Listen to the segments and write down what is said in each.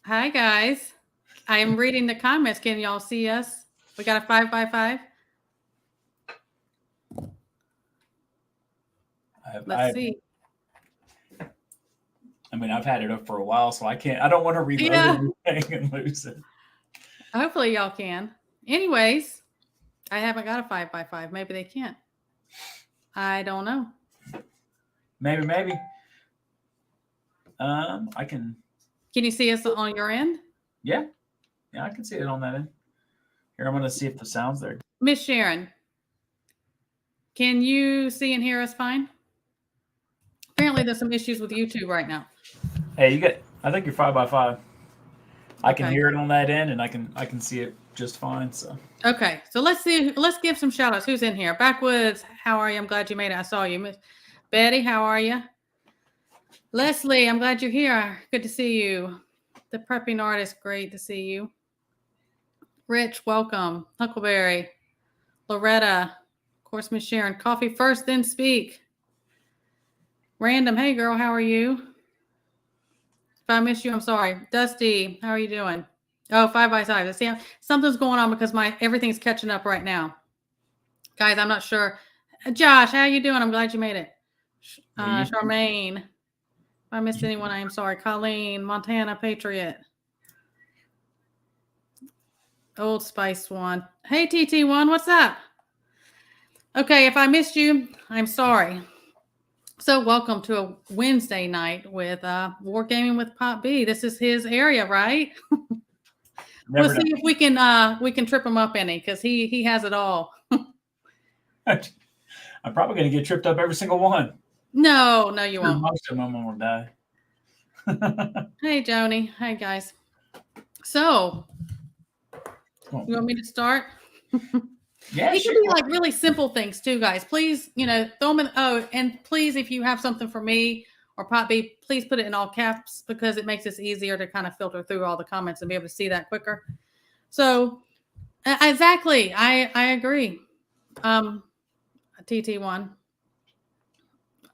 Hi, guys. I'm reading the comments. Can y'all see us? We got a 5x5. Let's see. I mean, I've had it up for a while, so I don't want to reload anything and lose it. Hopefully y'all can. Anyways, I haven't got a 5x5. Maybe they can't. I don't know. Maybe. I can. Can you see us on your end? Yeah, I can see it on that end. Here, I'm going to see if the sound's there. Miss Sharon, can you see and hear us fine? Apparently, there's some issues with YouTube right now. Hey, I think you're 5x5. I can hear it on that end, and I can see it just fine. So okay, so let's see. Let's give some shout outs. Who's in here? Backwoods, how are you? I'm glad you made it. I saw you. Miss Betty, how are you? Leslie, I'm glad you're here. Good to see you. The prepping artist, great to see you. Rich, welcome. Huckleberry, Loretta, of course, Miss Sharon. Coffee first, then speak. Random, hey girl, how are you? If I miss you, I'm sorry. Dusty, how are you doing? Oh, 5x5. See, something's going on because everything's catching up right now. Guys, I'm not sure. Josh, how you doing? I'm glad you made it. Charmaine, if I missed anyone, I am sorry. Colleen, Montana Patriot. Old Spice one. Hey, TT1, what's up? Okay, if I missed you, I'm sorry. So welcome to a Wednesday night with Wargaming with POTB. This is his area, right? We'll see if we can trip him up any, because he has it all. I'm probably going to get tripped up every single one. No, you won't. Most of them will die. Hey, Joni. Hey, guys. So, you want me to start? Yeah, it can be like really simple things too, guys. Please, throw them in. Oh, and please, if you have something for me or POTB, please put it in all caps, because it makes this easier to kind of filter through all the comments and be able to see that quicker. So, exactly, I agree. TT1.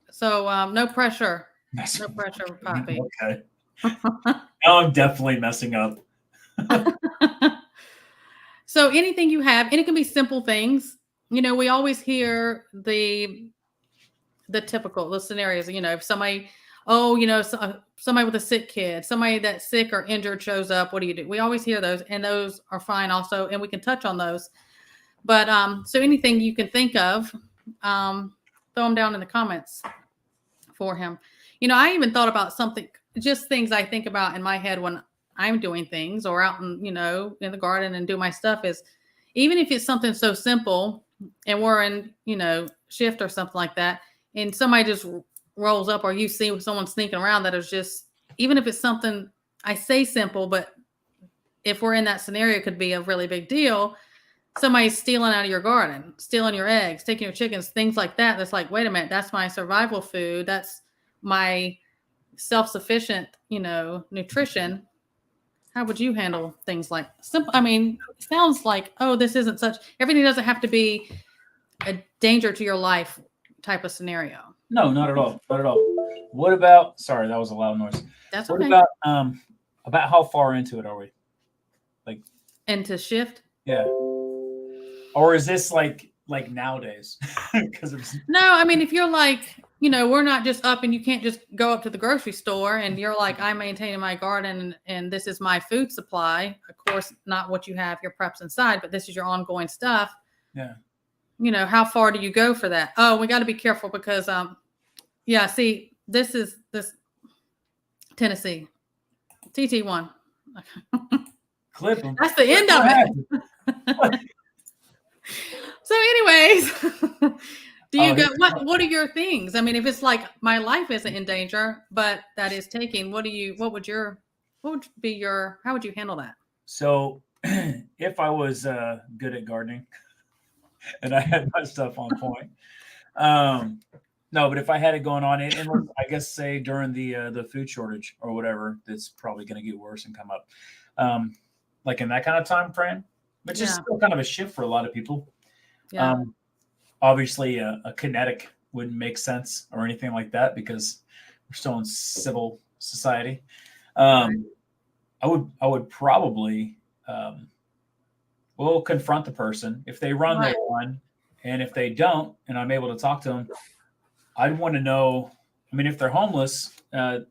So, no pressure. No pressure, POTB. Okay. Now I'm definitely messing up. So anything you have, and it can be simple things. We always hear the typical scenarios. If somebody, somebody with a sick kid, somebody that's sick or injured shows up, what do you do? We always hear those, and those are fine also, and we can touch on those. But so anything you can think of, throw them down in the comments for him. I even thought about something, just things I think about in my head when I'm doing things or out in the garden and do my stuff, is even if it's something so simple and we're in, shift or something like that, and somebody just rolls up, or you see someone sneaking around that is just, even if it's something I say simple, but if we're in that scenario, it could be a really big deal. Somebody's stealing out of your garden, stealing your eggs, taking your chickens, things like that. That's like, wait a minute, that's my survival food. That's my self-sufficient, nutrition. How would you handle things like simple? I mean, it sounds like, oh, this isn't such, everything doesn't have to be a danger to your life type of scenario. No, not at all. Not at all. What about, sorry, that was a loud noise. That's what okay. About how far into it are we? Like into shift? Yeah. Or is this like nowadays? No, I mean, if you're like, we're not just up, and you can't just go up to the grocery store and you're like, I'm maintaining my garden and this is my food supply. Of course, not what you have, your preps inside, but this is your ongoing stuff. Yeah. How far do you go for that? Oh, we got to be careful because, see, this Tennessee, TT1. Clip them. That's the end of it. So anyways, do you go, what are your things? I mean, if it's like my life isn't in danger, but that is taking, how would you handle that? So if I was good at gardening and I had my stuff on point, no, but if I had it going on, and I guess say during the food shortage or whatever, that's probably going to get worse and come up, like in that kind of time frame, which is still kind of a shift for a lot of people. Yeah. Obviously, a kinetic wouldn't make sense or anything like that because we're still in civil society. I would probably confront the person. If they run, Right. they run, and if they don't, and I'm able to talk to them, I'd want to know. I mean, if they're homeless, I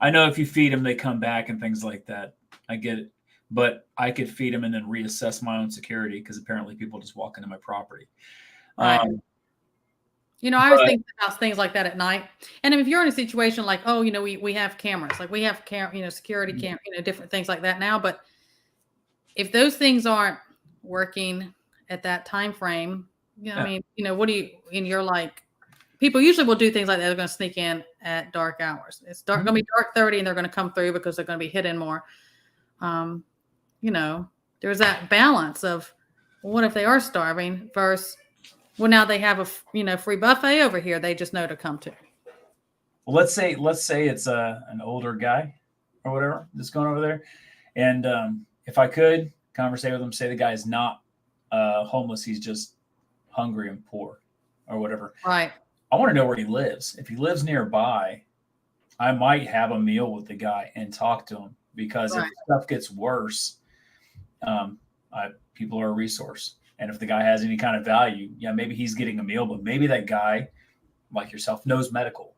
know if you feed them, they come back and things like that. I get it, but I could feed them and then reassess my own security because apparently people just walk into my property. Right. Um, I was but thinking about things like that at night. And if you're in a situation like, oh, we have cameras, like we have security cam, different things like that now. But if those things aren't working at that time frame, I mean, what do you, and you're like, people usually will do things like that. They're going to sneak in at dark hours. It's going to be dark 30 and they're going to come through because they're going to be hidden more. There's that balance of what if they are starving versus, well, now they have a free buffet over here. They just know to come to. well, let's say it's an older guy or whatever that's going over there, and if I could conversate with him, say the guy is not homeless, he's just hungry and poor or whatever. Right. I want to know where he lives. If he lives nearby, I might have a meal with the guy and talk to him because if stuff gets worse, people are a resource. And if the guy has any kind of value, yeah, maybe he's getting a meal, but maybe that guy, like yourself, knows medical.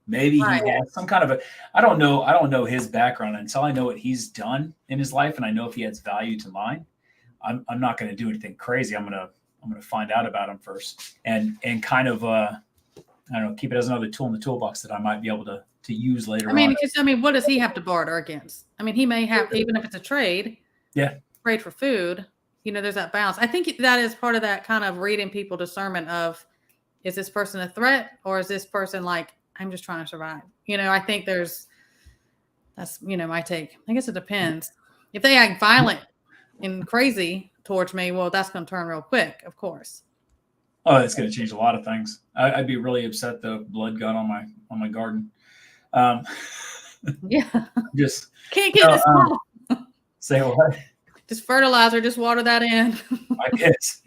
Maybe he has some kind of I don't know his background until I know what he's done in his life, and I know if he adds value to mine. I'm not going to do anything crazy. I'm gonna find out about him first, and kind of I don't know, keep it as another tool in the toolbox that I might be able to use later on. What does he have to barter against? I mean, he may have, even if it's a trade. Yeah. Trade for food. There's that balance. I think that is part of that kind of reading people discernment of, is this person a threat or is this person like, I'm just trying to survive? I think that's my take. I guess it depends. If they act violent and crazy towards me, well, that's going to turn real quick, of course. Oh, it's going to change a lot of things. I'd be really upset though if blood got on my garden. Yeah. Just can't get this. Say what? Just fertilizer, just water that in. I guess.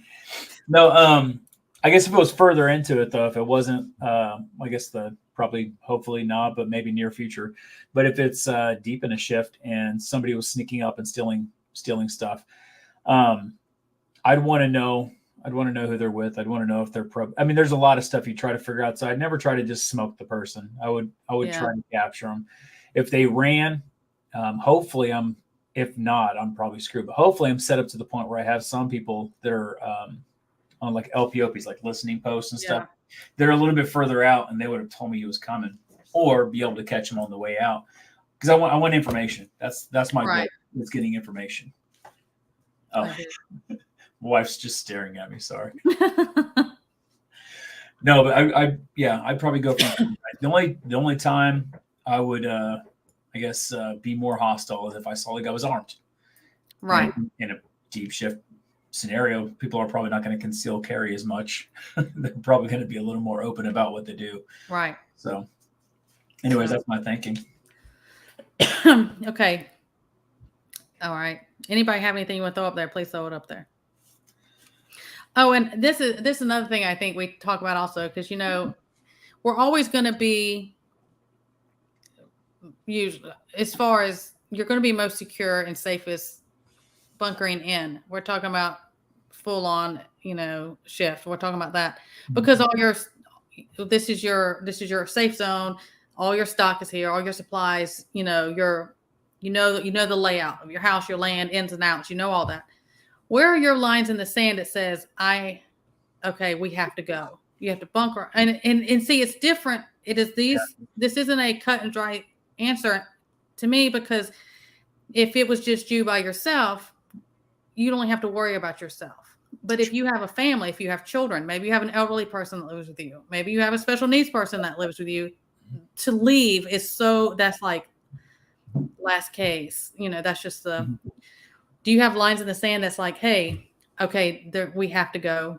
No, I guess if it was further into it though, if it wasn't, I guess hopefully not, but maybe near future. But if it's deep in a shift and somebody was sneaking up and stealing stuff, I'd want to know who they're with. I'd want to know if they're I mean, there's a lot of stuff you try to figure out. So I'd never try to just smoke the person. I would try to capture them. If they ran, hopefully if not, I'm probably screwed. But hopefully I'm set up to the point where I have some people that are on like LPOPs, like listening posts and stuff. They're a little bit further out and they would have told me he was coming or be able to catch him on the way out. Because I want information. That's my goal. It's getting information. Oh, my wife's just staring at me. Sorry. No, but I'd probably go from the only time I would I guess be more hostile is if I saw the guy was armed. Right. In a deep shift scenario, people are probably not going to conceal carry as much. They're probably going to be a little more open about what they do. Right. So anyways, that's my thinking. Okay. All right. Anybody have anything you want to throw up there? Please throw it up there. Oh, and this is another thing I think we talk about also, because we're always going to be, usually, as far as you're going to be most secure and safest bunkering in. We're talking about full on, shift. We're talking about that because this is your safe zone. All your stock is here. All your supplies. You know the layout of your house, your land, ins and outs. All that. Where are your lines in the sand that says, we have to go. You have to bunker. And see, it's different. It is this isn't a cut and dry answer to me, because if it was just you by yourself, you don't have to worry about yourself. But if you have a family, if you have children, maybe you have an elderly person that lives with you, maybe you have a special needs person that lives with you, to leave that's like last case. That's just do you have lines in the sand that's like, hey, okay, we have to go?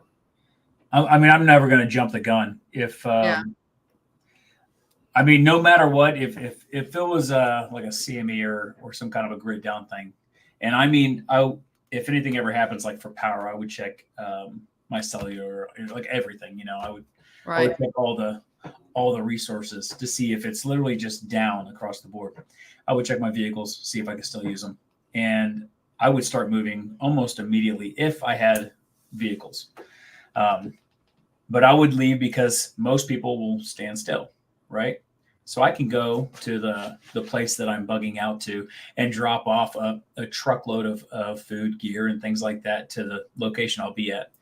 I mean, I'm never going to jump the gun. I mean, no matter what, if it was like a CME or some kind of a grid down thing, and I mean, if anything ever happens, like for power, I would check my cellular, like everything. I would check all the all the resources to see if it's literally just down across the board. I would check my vehicles, see if I could still use them. And I would start moving almost immediately if I had vehicles. But I would leave because most people will stand still, right? So I can go to the place that I'm bugging out to and drop off a truckload of food, gear, and things like that to the location I'll be at.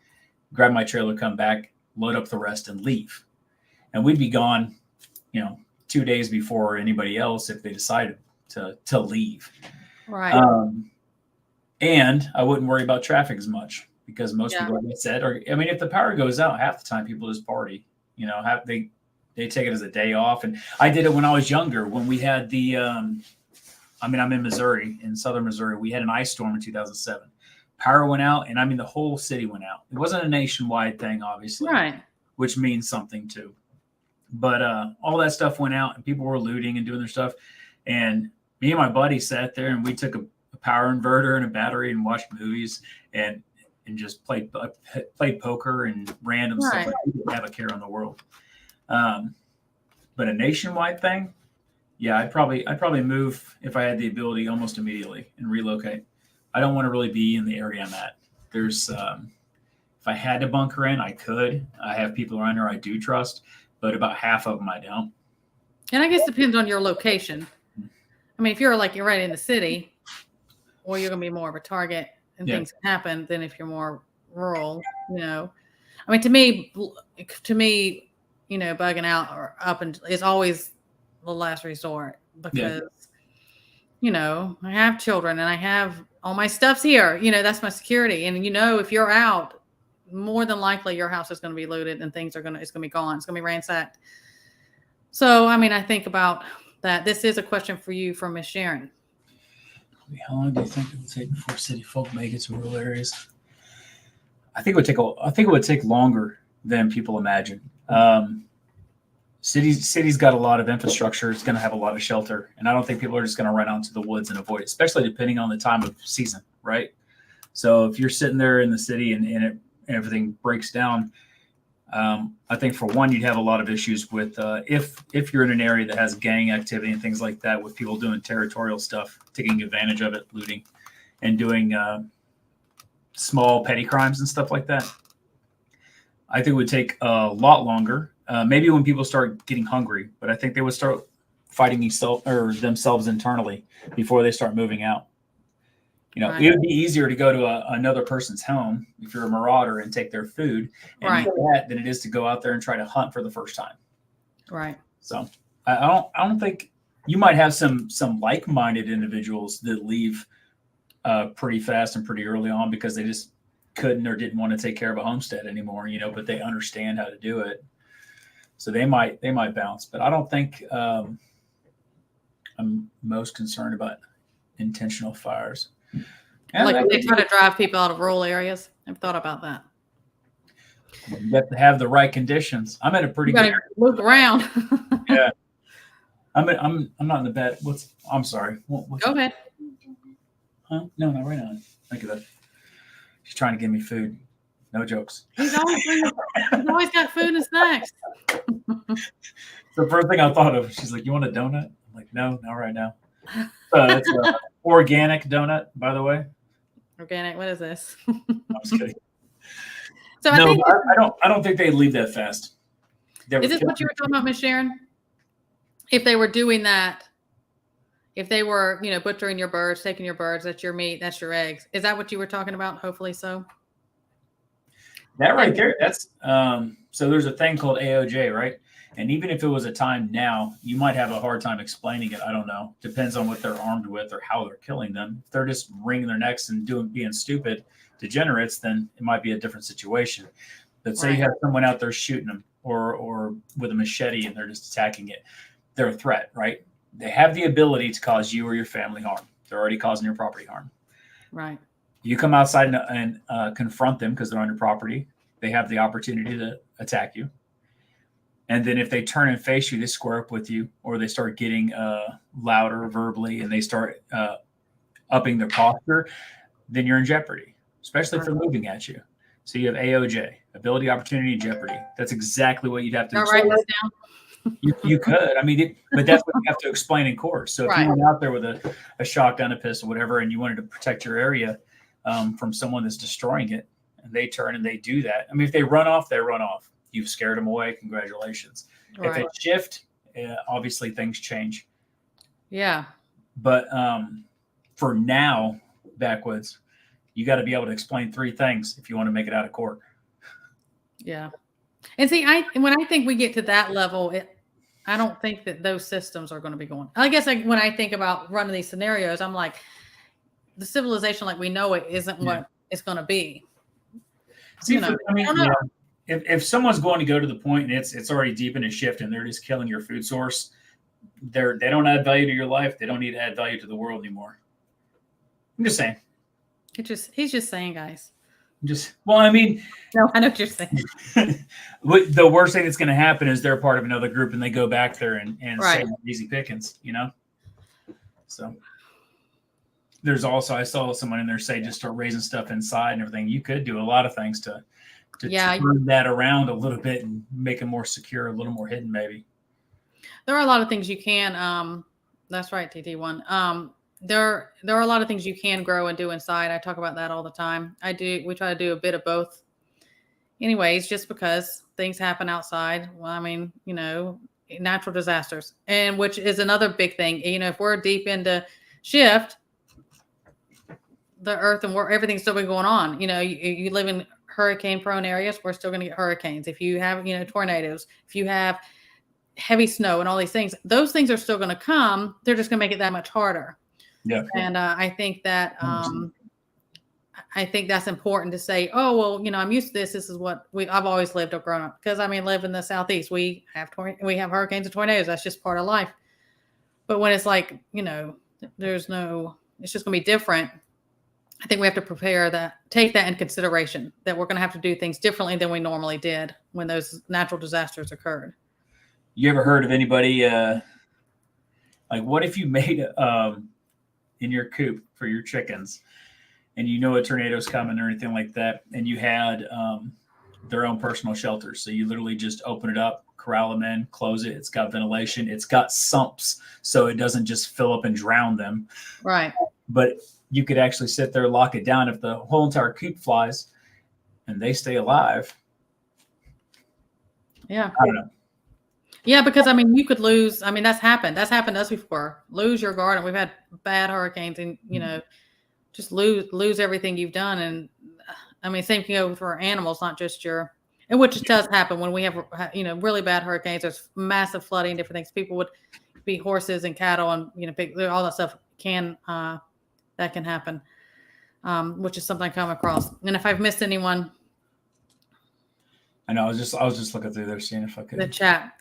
Grab my trailer, come back, load up the rest, and leave. And we'd be gone, 2 days before anybody else if they decided to leave. Right. And I wouldn't worry about traffic as much because most people, like I said, if the power goes out, half the time people just party. They take it as a day off. And I did it when I was younger, when we had the, I'm in Missouri, in southern Missouri. We had an ice storm in 2007. Power went out, and the whole city went out. It wasn't a nationwide thing, obviously, right? Which means something too. But all that stuff went out, and people were looting and doing their stuff. And me and my buddy sat there, and we took a power inverter and a battery and watched movies and just played poker and random stuff. We didn't have a care in the world. But a nationwide thing, I'd probably move if I had the ability almost immediately and relocate. I don't want to really be in the area I'm at. There's, if I had to bunker in, I could. I have people around here I do trust, but about half of them I don't. And I guess it depends on your location. If you're you're right in the city, or you're going to be more of a target and things can happen than if you're more rural, to me, bugging out or up and is always the last resort because, I have children and I have all my stuff's here, that's my security. And, if you're out, more than likely your house is going to be looted and it's going to be gone. It's going to be ransacked. So, I think about that. This is a question for you from Miss Sharon. How long do you think it will take before city folk make it to rural areas? I think it would take longer than people imagine. Cities got a lot of infrastructure. It's going to have a lot of shelter, and I don't think people are just going to run out into the woods and avoid it, especially depending on the time of season, right? So if you're sitting there in the city and everything breaks down, I think for one, you'd have a lot of issues with if you're in an area that has gang activity and things like that, with people doing territorial stuff, taking advantage of it, looting, and doing small petty crimes and stuff like that. I think it would take a lot longer. Maybe when people start getting hungry, but I think they would start fighting themselves internally before they start moving out. Right. It would be easier to go to another person's home if you're a marauder and take their food and eat that than it is to go out there and try to hunt for the first time. Right. So I don't think you might have some like-minded individuals that leave pretty fast and pretty early on because they just couldn't or didn't want to take care of a homestead anymore, but they understand how to do it. So they might bounce, but I don't think I'm most concerned about intentional fires. Like they try to drive people out of rural areas. I've thought about that. You have to have the right conditions. I'm in a pretty good area. Look around. Yeah. I'm not in the bed. I'm sorry. Go ahead. Huh? No, not right now. Think of that. She's trying to give me food. No jokes. He's always got food and snacks. The first thing I thought of, she's like, "You want a donut?" I'm like, "No, not right now." It's an organic donut, by the way. Organic? What is this? I'm just kidding. So I don't think they'd leave that fast. Is this what you were talking about, Miss Sharon? If they were doing that, if they were, butchering your birds, taking your birds, that's your meat, that's your eggs. Is that what you were talking about? Hopefully so. That right there, that's so there's a thing called AOJ, right? And even if it was a time now, you might have a hard time explaining it. I don't know. Depends on what they're armed with or how they're killing them. If they're just wringing their necks and being stupid degenerates, then it might be a different situation. But say you have someone out there shooting them or with a machete and they're just attacking it. They're a threat, right? They have the ability to cause you or your family harm. They're already causing your property harm. Right. You come outside and confront them because they're on your property. They have the opportunity to attack you. And then if they turn and face you, they square up with you, or they start getting louder verbally and they start upping their posture, then you're in jeopardy, especially if they're moving at you. So you have AOJ, ability, opportunity, jeopardy. That's exactly what you'd have to. All right, this down. You could. I mean, but that's what you have to explain in court. So if you went out there with a shotgun, a pistol, whatever, and you wanted to protect your area from someone that's destroying it, and they turn and they do that. I mean, if they run off, they run off. You've scared them away. Congratulations. Right. If they shift, obviously things change. Yeah. But for now, backwoods, you got to be able to explain 3 things if you want to make it out of court. Yeah. And see, when I think we get to that level, I don't think that those systems are going to be going. I guess when I think about running these scenarios, I'm like, the civilization like we know it isn't what it's going to be. See, if someone's going to go to the point and it's already deep in a shift and they're just killing your food source, they don't add value to your life. They don't need to add value to the world anymore. I'm just saying. He's just saying, guys. No, I know what you're saying. The worst thing that's going to happen is they're part of another group and they go back there and say easy pickings, So there's also, I saw someone in there say just start raising stuff inside and everything. You could do a lot of things to turn that around a little bit and make it more secure, a little more hidden, maybe. There are a lot of things you can. That's right, TT1. There are a lot of things you can grow and do inside. I talk about that all the time. We try to do a bit of both. Anyways, just because things happen outside. Well, I mean, natural disasters, and which is another big thing. If we're deep into shift, the earth and everything's still been going on. You live in hurricane-prone areas, we're still going to get hurricanes. If you have, tornadoes, if you have heavy snow and all these things, those things are still going to come. They're just going to make it that much harder. Yeah. And I think that that's important to say, oh, well, I'm used to this. This is what I've always lived or grown up. Because live in the Southeast. We have hurricanes and tornadoes. That's just part of life. But when it's like, it's just going to be different. I think we have to take that in consideration, that we're going to have to do things differently than we normally did when those natural disasters occurred. You ever heard of anybody, what if you made in your coop for your chickens and a tornado's coming or anything like that, and you had their own personal shelters? So you literally just open it up, corral them in, close it. It's got ventilation. It's got sumps so it doesn't just fill up and drown them. Right. But you could actually sit there, lock it down. If the whole entire coop flies and they stay alive. Yeah. I don't know. Yeah, because you could lose. That's happened. That's happened to us before. Lose your garden. We've had bad hurricanes, and just lose everything you've done. And same can go for animals, not just and which does happen when we have really bad hurricanes. There's massive flooding, different things. People would be horses and cattle, and all that stuff that can happen, which is something I come across. And if I've missed anyone, I know. I was just looking through there, seeing if I could. The chat.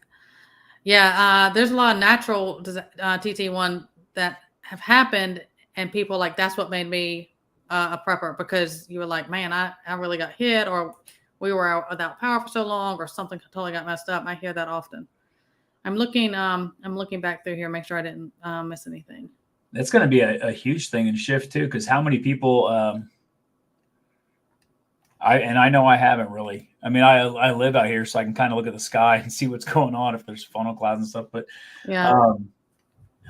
Yeah, there's a lot of natural TT1 that have happened, and people that's what made me a prepper, because you were like, man, I really got hit, or we were out without power for so long, or something totally got messed up. I hear that often. I'm looking back through here, make sure I didn't miss anything. It's going to be a huge thing in shift too, because how many people? I know I haven't really. I live out here, so I can kind of look at the sky and see what's going on if there's funnel clouds and stuff. But how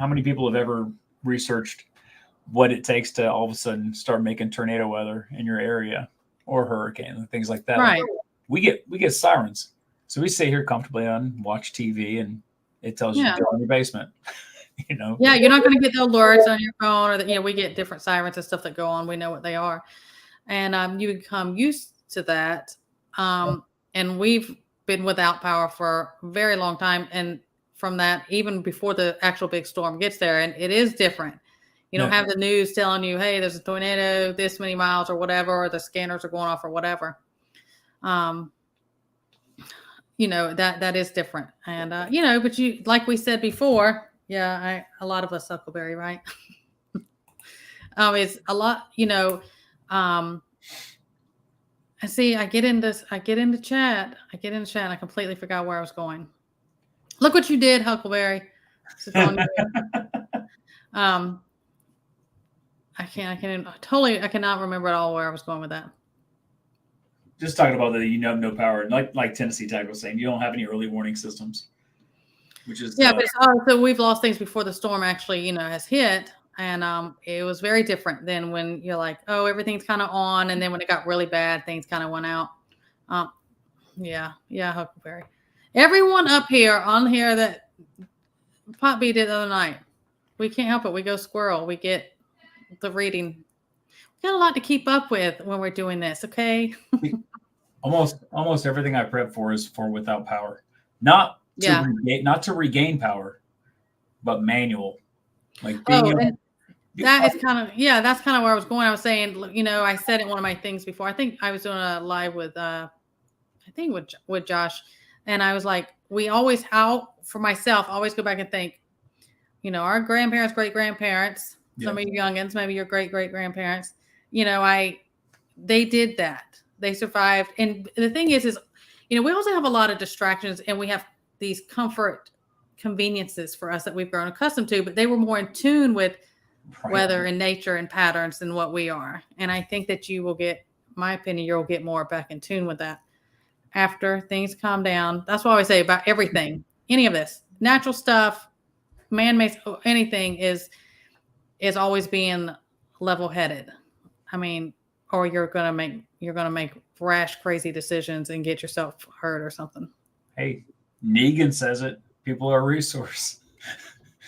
many people have ever researched what it takes to all of a sudden start making tornado weather in your area, or hurricane and things like that? Right. We get sirens, so we sit here comfortably and watch TV, and it tells you to go in your basement. Yeah, you're not going to get the alerts on your phone, or we get different sirens and stuff that go on. We know what they are, and you become used to that. And we've been without power for a very long time, and from that, even before the actual big storm gets there, and it is different. You don't have the news telling you, hey, there's a tornado this many miles or whatever, or the scanners are going off or whatever. That is different, and but like we said before. Yeah, a lot of us Huckleberry, right? It's a lot, I see. I get into chat. I completely forgot where I was going. Look what you did, Huckleberry. I cannot remember at all where I was going with that. just talking about the you have no power, like Tennessee Tech was saying, you don't have any early warning systems, which is Yeah, but so we've lost things before the storm actually, has hit, and it was very different than when you're like, oh, everything's kind of on, and then when it got really bad, things kind of went out. Yeah, Huckleberry. Everyone up here on here that POTB did the other night, we can't help it. We go squirrel. We get the reading. We got a lot to keep up with when we're doing this. Okay. almost everything I prep for is for without power, not to regain power, but manual. Like being that's kind of where I was going. I was saying, I said in one of my things before. I think I was doing a live with with Josh, and I was like, we always for myself, always go back and think, our grandparents, great grandparents, some of you youngins, maybe your great great grandparents, they did that. They survived. And the thing is, we also have a lot of distractions, and we have these comfort conveniences for us that we've grown accustomed to, but they were more in tune with weather and nature and patterns than what we are. And I think that you'll get more back in tune with that after things calm down. That's what I always say about everything, any of this natural stuff, man-made, anything is always being level-headed. I mean, or you're gonna make rash, crazy decisions and get yourself hurt or something. Hey, Negan says it. People are a resource.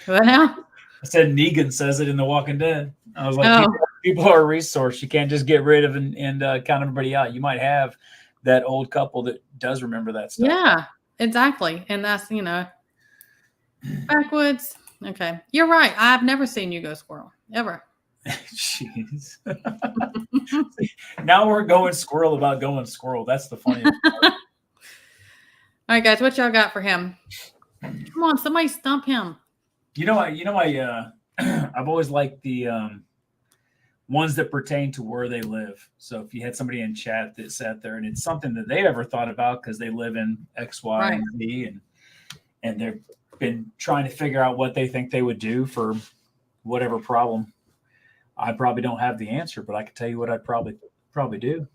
What now? I said Negan says it in The Walking Dead. I was like, people are a resource. You can't just get rid of and count everybody out. You might have that old couple that does remember that stuff. Yeah, exactly. And that's, backwoods. Okay. You're right. I've never seen you go squirrel, ever. Jeez. Now we're going squirrel about going squirrel. That's the funniest part. All right, guys, what y'all got for him? Come on, somebody stump him. I've always liked the ones that pertain to where they live. So if you had somebody in chat that sat there and it's something that they ever thought about because they live in X, Y, and Z, and they've been trying to figure out what they think they would do for whatever problem. I probably don't have the answer, but I can tell you what I'd probably do.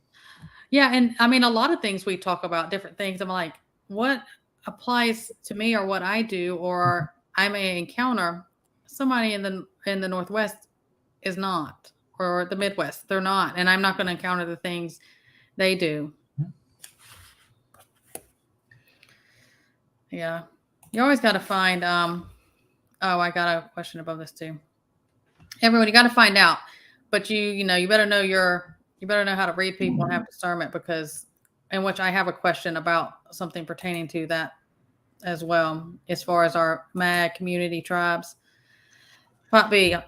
Yeah, and I mean, a lot of things we talk about, different things. I'm like, what applies to me or what I do, or I may encounter somebody in the Northwest is not, or the Midwest, they're not, and I'm not going to encounter the things they do. Yeah, you always got to find. I got a question above this too. Everyone, you got to find out, but you better know you better know how to read people and have discernment, because, in which I have a question about something pertaining to that as well, as far as our MAG community tribes. POTB.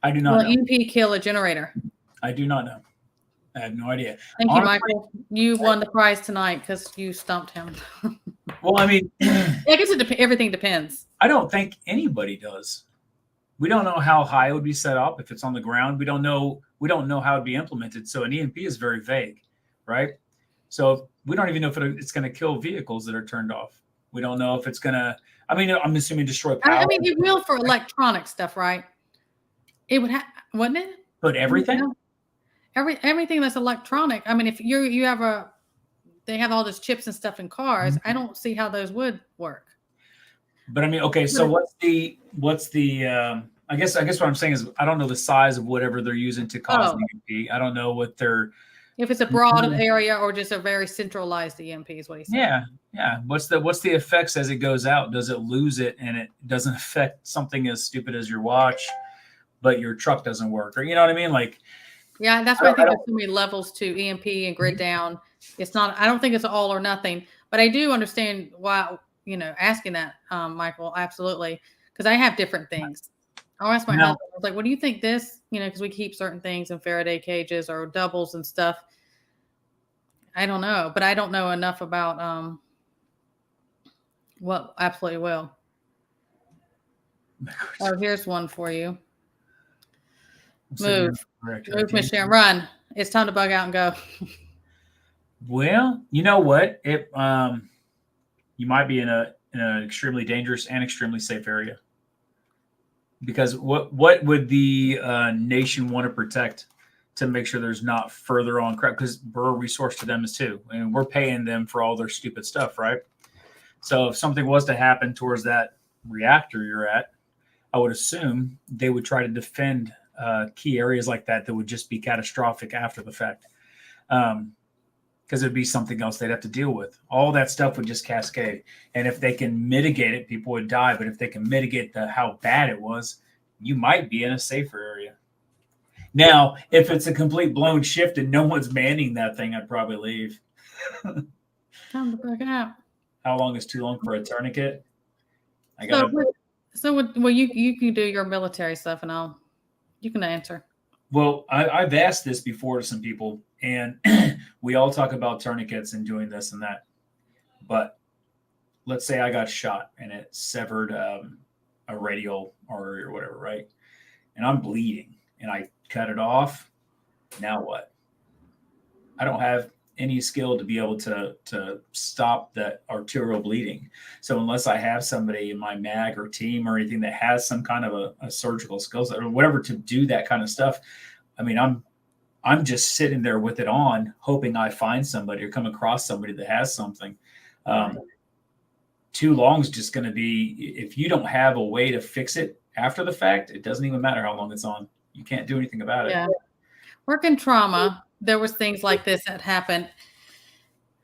I do not know. EMP kill a generator? I do not know. I have no idea. Thank you, Michael. You won the prize tonight because you stumped him. Well, I mean, I guess everything depends. I don't think anybody does. We don't know how high it would be set up if it's on the ground. We don't know how it'd be implemented. So an EMP is very vague, right? So we don't even know if it's going to kill vehicles that are turned off. We don't know if it's going to. I mean, I'm assuming destroy power. I mean, it will for electronic stuff, right? It would have, wouldn't it? But everything. Everything that's electronic. I mean, if you have they have all those chips and stuff in cars. Mm-hmm. I don't see how those would work. But I mean, okay. So what's the? I guess what I'm saying is I don't know the size of whatever they're using to cause an EMP. I don't know what they're. If it's a broad area or just a very centralized EMP is what he's saying. Yeah. What's the effects as it goes out? Does it lose it and it doesn't affect something as stupid as your watch, but your truck doesn't work, or you know what I mean? Like. Yeah, that's why I think there's so many levels to EMP and grid down. It's not. I don't think it's all or nothing, but I do understand why asking that, Michael. Absolutely, because I have different things. I'll ask my husband. I was like, "What do you think this?" Because we keep certain things in Faraday cages or doubles and stuff. I don't know, but I don't know enough about what absolutely will. Oh, here's one for you. Move, Miss Sharon, run! It's time to bug out and go. Well, you know what? You might be in an extremely dangerous and extremely safe area. Because what would the nation want to protect to make sure there's not further on crap, because we're a resource to them as too. I mean, we're paying them for all their stupid stuff, right? So if something was to happen towards that reactor you're at, I would assume they would try to defend key areas like that would just be catastrophic after the fact. Because it'd be something else they'd have to deal with. All that stuff would just cascade. And if they can mitigate it, people would die. But if they can mitigate how bad it was, you might be in a safer area. Now, if it's a complete blown shift and no one's manning that thing, I'd probably leave. Time to back out. How long is too long for a tourniquet? Well, you can do your military stuff, and you can answer. Well, I've asked this before to some people, and we all talk about tourniquets and doing this and that. But let's say I got shot and it severed a radial artery or whatever, right? And I'm bleeding and I cut it off. Now what? I don't have any skill to be able to stop that arterial bleeding. So unless I have somebody in my mag or team or anything that has some kind of a surgical skill set or whatever to do that kind of stuff, I mean, I'm just sitting there with it on, hoping I find somebody or come across somebody that has something. Too long is just going to be, if you don't have a way to fix it after the fact, it doesn't even matter how long it's on. You can't do anything about it. Yeah. Working trauma, there was things like this that happened.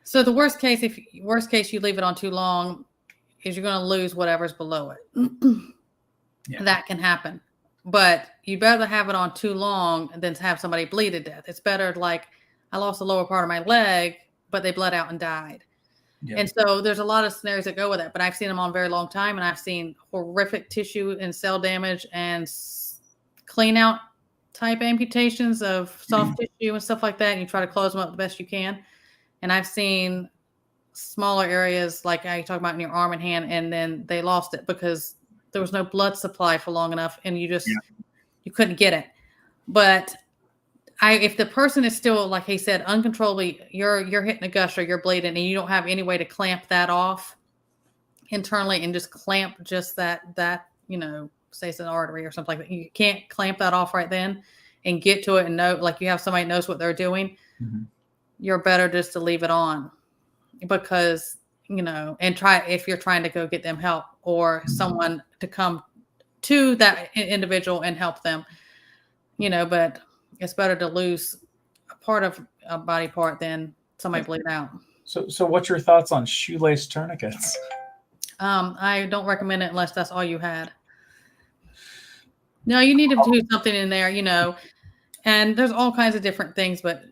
So the worst case you leave it on too long is you're going to lose whatever's below it. Yeah. That can happen. But you'd rather have it on too long than to have somebody bleed to death. It's better, like, I lost the lower part of my leg, but they bled out and died. Yeah. And so there's a lot of scenarios that go with that. But I've seen them on a very long time, and I've seen horrific tissue and cell damage and clean out type amputations of soft tissue and stuff like that. And you try to close them up the best you can. And I've seen smaller areas like I talk about in your arm and hand, and then they lost it because there was no blood supply for long enough, and you couldn't get it. But if the person is still, like he said, uncontrollably, you're hitting a gusher, you're bleeding, and you don't have any way to clamp that off internally and just clamp just that say it's an artery or something like that. You can't clamp that off right then and get to it and know, like, you have somebody who knows what they're doing. Mm-hmm. You're better just to leave it on because, and try, if you're trying to go get them help or someone to come to that individual and help them, but it's better to lose a part of a body part than somebody bleed out. So what's your thoughts on shoelace tourniquets? I don't recommend it unless that's all you had. No, you need to do something in there, and there's all kinds of different things, but,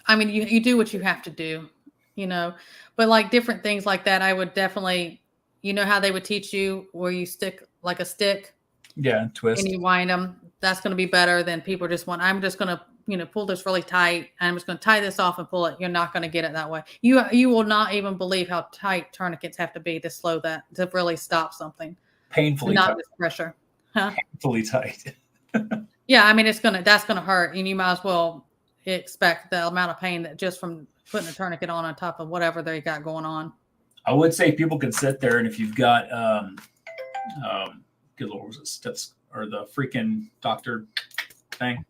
I mean, you do what you have to do, but like different things like that, I would definitely, how they would teach you where you stick like a stick. Yeah. Twist. And you wind them. That's going to be better than people just want, I'm just going to, pull this really tight. I'm just going to tie this off and pull it. You're not going to get it that way. You will not even believe how tight tourniquets have to be to slow that, to really stop something. Painfully not tight. With pressure. Huh? Painfully tight. Yeah. I mean, that's going to hurt, and you might as well expect the amount of pain that just from putting a tourniquet on top of whatever they got going on. I would say people can sit there, and if you've got good Lord, was it steps or the freaking doctor thing,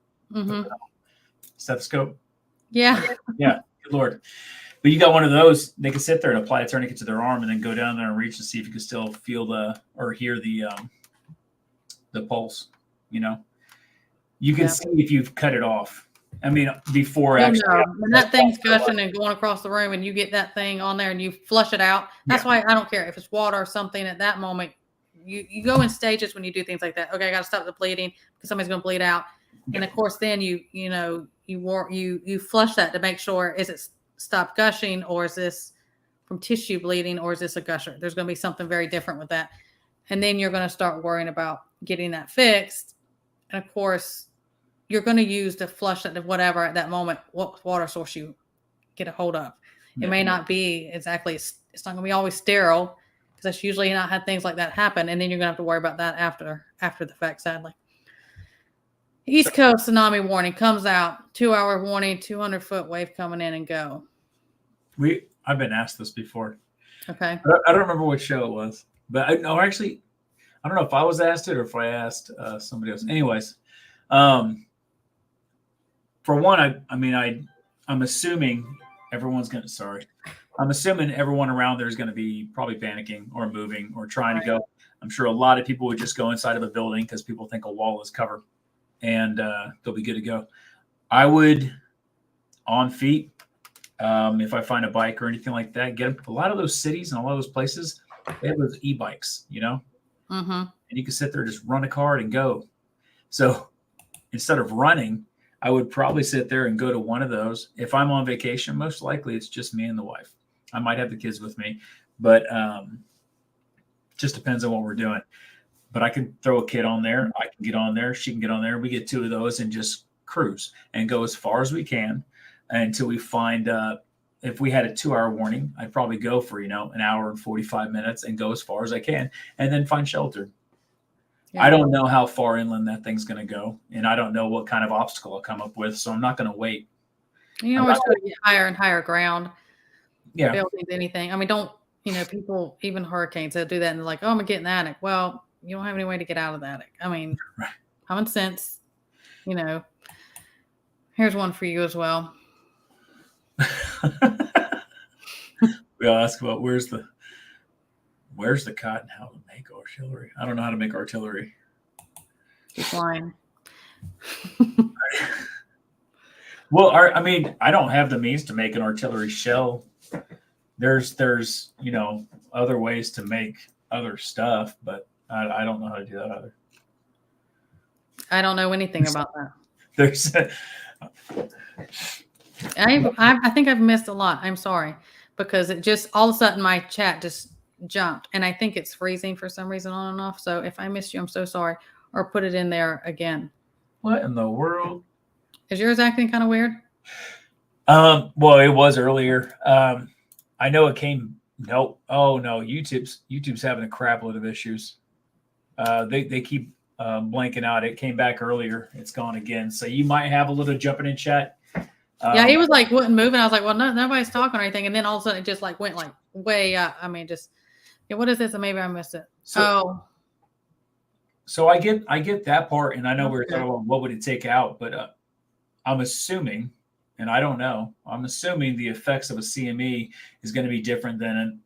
stethoscope? Yeah, yeah, good Lord. But you got one of those, they can sit there and apply a tourniquet to their arm, and then go down there and reach to see if you can still feel or hear the pulse. You can see if you've cut it off. I mean, before actually. When that thing's gushing and going across the room, and you get that thing on there and you flush it out. That's why I don't care if it's water or something. At that moment, you go in stages when you do things like that. Okay, I got to stop the bleeding because somebody's going to bleed out, and of course, then you flush that to make sure, is it stopped gushing, or is this from tissue bleeding, or is this a gusher? There's going to be something very different with that, and then you're going to start worrying about getting that fixed, and of course, you're going to use to flush it, whatever at that moment, what water source you get a hold of. It may not be exactly, it's not going to be always sterile, because that's usually not had things like that happen. And then you're going to have to worry about that after the fact, sadly. East Coast tsunami warning comes out, 2-hour warning, 200-foot wave coming in and go. I've been asked this before. Okay. I don't remember what show it was, but I don't know if I was asked it or if I asked somebody else. Anyways, 200 foot wave coming in and go. We I've been asked this before. I don't remember what show it was, but I know actually, I don't know if I was asked it or if I asked somebody else. Anyways, 200 foot wave coming in and go. For one, I'm assuming I'm assuming everyone around there is going to be probably panicking or moving or trying to go. I'm sure a lot of people would just go inside of a building because people think a wall is cover, and they'll be good to go. I would on feet. If I find a bike or anything like that, get them. A lot of those cities and a lot of those places, they have those e-bikes, and you can sit there, just run a card and go. So instead of running, I would probably sit there and go to one of those. If I'm on vacation, most likely it's just me and the wife. I might have the kids with me, but just depends on what we're doing. But I can throw a kid on there. I can get on there. She can get on there. We get two of those and just cruise and go as far as we can until we find if we had a 2-hour warning, I'd probably go for, an hour and 45 minutes and go as far as I can and then find shelter. Yeah. I don't know how far inland that thing's going to go, and I don't know what kind of obstacle I'll come up with, so I'm not going to wait. You always try to get higher and higher ground. Yeah. Buildings, anything. I mean, don't, people, even hurricanes, they'll do that and they're like, oh, I'm going to get in the attic. Well, you don't have any way to get out of the attic. I mean, right. Common sense, Here's one for you as well. We all ask about where's the cotton, how to make artillery. I don't know how to make artillery. Keep lying. Well, I don't have the means to make an artillery shell. There's other ways to make other stuff, but I don't know how to do that either. I don't know anything about that. I think I've missed a lot. I'm sorry, because it just all of a sudden my chat just jumped, and I think it's freezing for some reason on and off. So if I missed you, I'm so sorry. Or put it in there again. What in the world? Is yours acting kind of weird? Well, it was earlier. I know it came. Nope. Oh no, YouTube's having a crap load of issues. They keep blanking out. It came back earlier. It's gone again. So you might have a little jumping in chat. Yeah, he was like wouldn't move, and I was like, well, no, nobody's talking or anything. And then all of a sudden, it just like went like way up. I mean, just what is this? And maybe I missed it. So I get that part, and I know we're talking about what would it take out, but I'm assuming, and I don't know, I'm assuming the effects of a CME is going to be different than an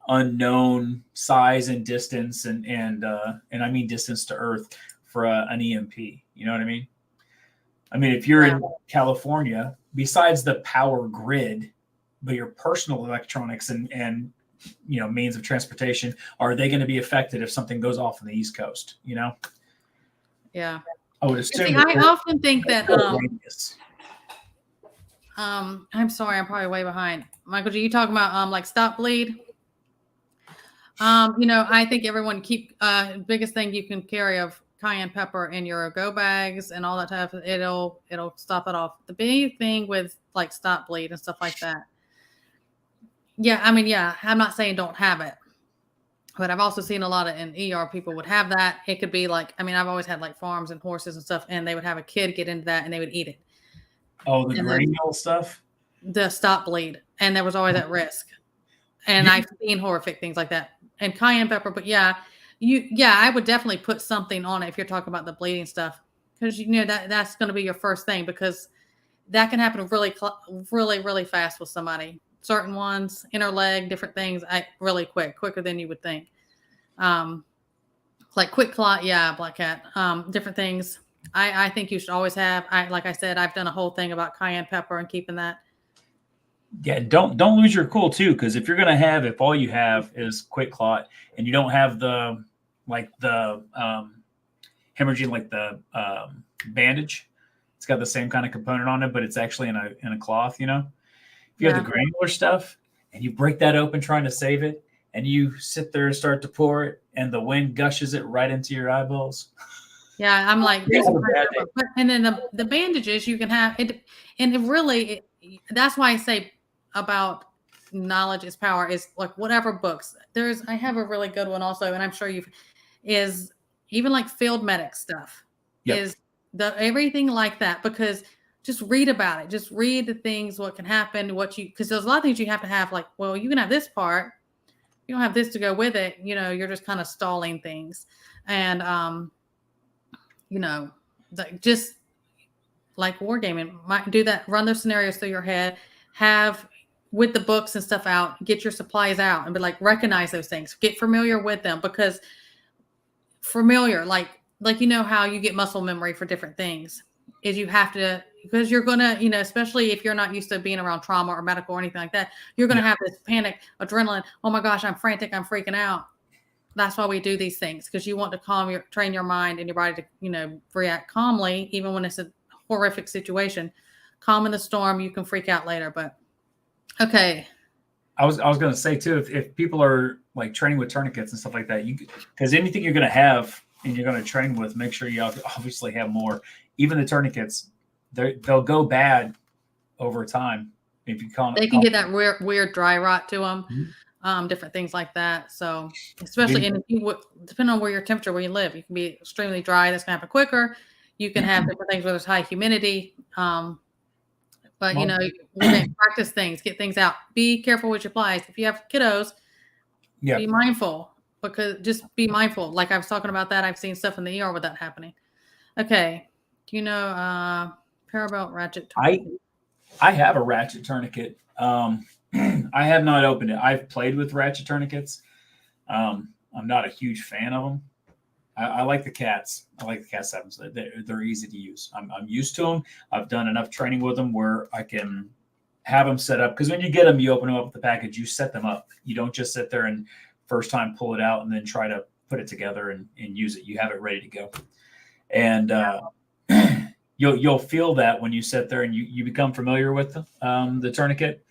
unknown size and distance, and I mean distance to Earth for an EMP. You know what I mean? I mean, if you're in California, besides the power grid, but your personal electronics and means of transportation, are they going to be affected if something goes off on the East Coast? Yeah. I would assume. See, I often think that. I'm sorry, I'm probably way behind. Michael, are you talking about like stop bleed? I think everyone keep biggest thing you can carry of cayenne pepper in your go bags and all that type of, it'll stop it off. The big thing with like stop bleed and stuff like that. Yeah, I'm not saying don't have it, but I've also seen a lot of in ER people would have that. It could be like, I've always had like farms and horses and stuff, and they would have a kid get into that and they would eat it. Oh, the granule stuff? The stop bleed. And there was always that risk. And I've seen horrific things like that. And cayenne pepper, but I would definitely put something on it if you're talking about the bleeding stuff, because that's going to be your first thing, because that can happen really, really, really fast with somebody. Certain ones, inner leg, different things, really quicker than you would think. Like quick clot, black cat, different things. I think you should always have. Like I said, I've done a whole thing about cayenne pepper and keeping that. Yeah, don't lose your cool too, because if all you have is quick clot and you don't have the hemorrhaging, like the bandage, it's got the same kind of component on it, but it's actually in a cloth. If you have the granular stuff and you break that open trying to save it, and you sit there and start to pour it, and the wind gushes it right into your eyeballs. Yeah, I'm like, and then the bandages you can have it, and it really that's why I say about knowledge is power, is like whatever books I have a really good one also, and I'm sure is even like field medic stuff. Yep. Is everything like that, because just read about it, just read the things, what can happen, because there's a lot of things you have to have, like, well, you can have this part, you don't have this to go with it, you're just kind of stalling things. And just like wargaming, might do that, run those scenarios through your head, have with the books and stuff out, get your supplies out and be like, recognize those things, get familiar with them, because familiar, like you know how you get muscle memory for different things is you have to, because you're gonna, you know, especially if you're not used to being around trauma or medical or anything like that, you're gonna have this panic, adrenaline. Oh my gosh, I'm frantic, I'm freaking out. That's why we do these things, because you want to train your mind and your body to, you know, react calmly, even when it's a horrific situation. Calm in the storm, you can freak out later. But okay. I was going to say too, if people are like training with tourniquets and stuff like that, because anything you're going to have and you're going to train with, make sure you obviously have more. Even the tourniquets, they'll go bad over time. If you they can get that weird dry rot to them. Mm-hmm. Different things like that. So especially, and if you depending on where your temperature, where you live, you can be extremely dry. That's gonna happen quicker. You can have different things where there's high humidity. But you know, we're going to practice things, get things out. Be careful with your supplies. If you have kiddos, be mindful, because just be mindful. Like I was talking about that, I've seen stuff in the ER with that happening. Okay, do you know parabelt ratchet tourniquet? I have a ratchet tourniquet. I have not opened it. I've played with ratchet tourniquets. I'm not a huge fan of them. I like the cats. I like the Cat 7s. They're easy to use. I'm used to them. I've done enough training with them where I can have them set up. Because when you get them, you open them up with the package, you set them up. You don't just sit there and first time pull it out and then try to put it together and use it. You have it ready to go. And you'll feel that when you sit there and you become familiar with the tourniquet.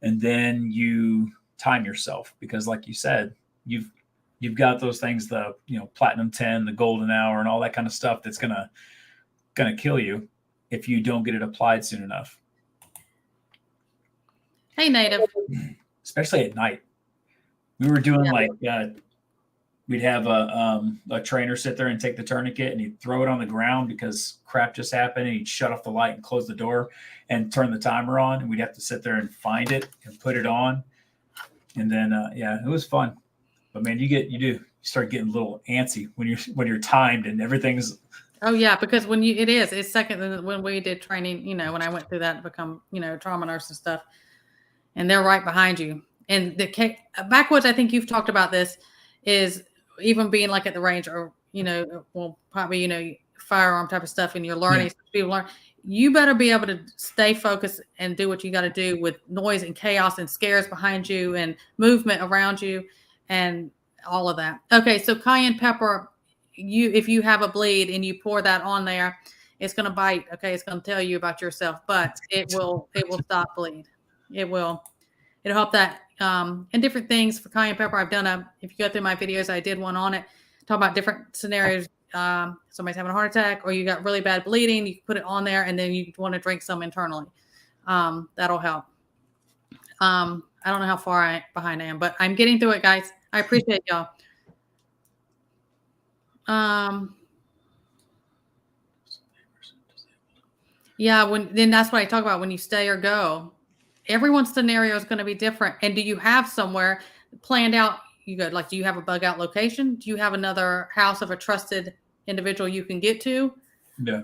And then you time yourself, because like you said, you've got those things, the platinum 10, the golden hour, and all that kind of stuff that's gonna kill you if you don't get it applied soon enough. Hey, Native. Especially at night. We were doing we'd have a trainer sit there and take the tourniquet and he'd throw it on the ground because crap just happened, and he'd shut off the light and close the door and turn the timer on, and we'd have to sit there and find it and put it on. And then it was fun. But man, you start getting a little antsy when you're timed and everything's. Oh yeah, because it's second when we did training, when I went through that to become, trauma nurse and stuff, and they're right behind you. And the backwards, I think you've talked about this, is even being like at the range or, probably, firearm type of stuff, and you're learning, people learn. You better be able to stay focused and do what you got to do with noise and chaos and scares behind you and movement around you and all of that. Okay, so cayenne pepper, if you have a bleed and you pour that on there, it's going to bite. Okay, it's going to tell you about yourself, but it will stop bleed. It'll help that. And different things for cayenne pepper. if you go through my videos, I did one on it, talk about different scenarios. Somebody's having a heart attack or you got really bad bleeding, you put it on there and then you want to drink some internally. That'll help. I don't know how far behind I am, but I'm getting through it, guys. I appreciate y'all. Then that's what I talk about when you stay or go. Everyone's scenario is going to be different. And do you have somewhere planned out? You go, like, do you have a bug out location? Do you have another house of a trusted individual you can get to? Yeah.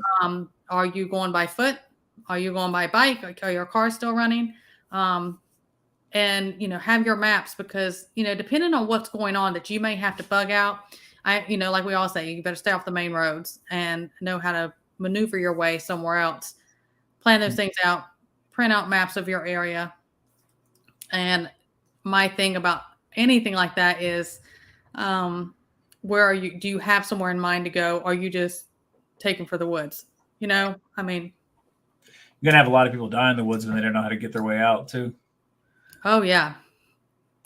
Are you going by foot? Are you going by bike? Are your cars still running? And have your maps, because depending on what's going on that you may have to bug out. Like we all say, you better stay off the main roads and know how to maneuver your way somewhere else. Plan those things out. Print out maps of your area. And my thing about anything like that is, where are you? Do you have somewhere in mind to go? Or are you just taking for the woods? You're gonna have a lot of people die in the woods when they don't know how to get their way out too. Oh yeah.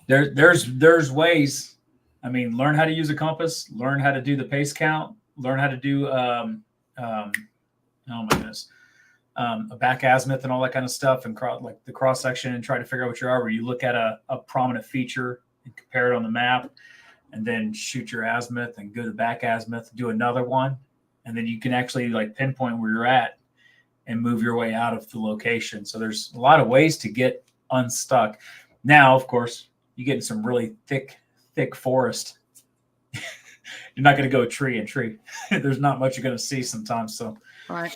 There's ways. Learn how to use a compass, learn how to do the pace count, learn how to do oh my goodness. A back azimuth and all that kind of stuff, and like the cross section, and try to figure out what you are, where you look at a prominent feature and compare it on the map, and then shoot your azimuth and go to the back azimuth, do another one, and then you can actually like pinpoint where you're at and move your way out of the location. So there's a lot of ways to get unstuck. Now, of course, you get in some really thick forest you're not going to go tree and tree. There's not much you're going to see sometimes. So, Right.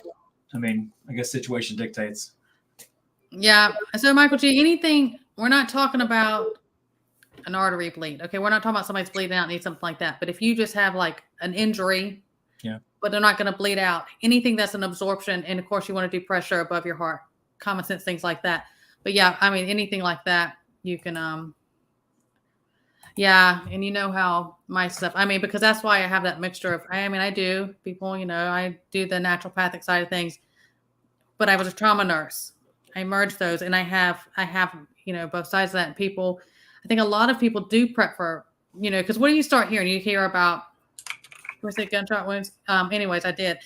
I mean, I guess situation dictates. Yeah. So, Michael G, anything, we're not talking about an artery bleed. Okay. We're not talking about somebody's bleeding out, need something like that. But if you just have like an injury, yeah, but they're not going to bleed out, anything that's an absorption. And of course, you want to do pressure above your heart, common sense, things like that. But yeah, I mean, anything like that, you can, yeah. And you know how my stuff, I mean, because that's why I have that mixture of, I mean, I do people, I do the naturopathic side of things, but I was a trauma nurse. I merged those and I have, both sides of that. And people, I think a lot of people do prep for, because when you start hearing, you hear about, was it gunshot wounds? Anyways, I did.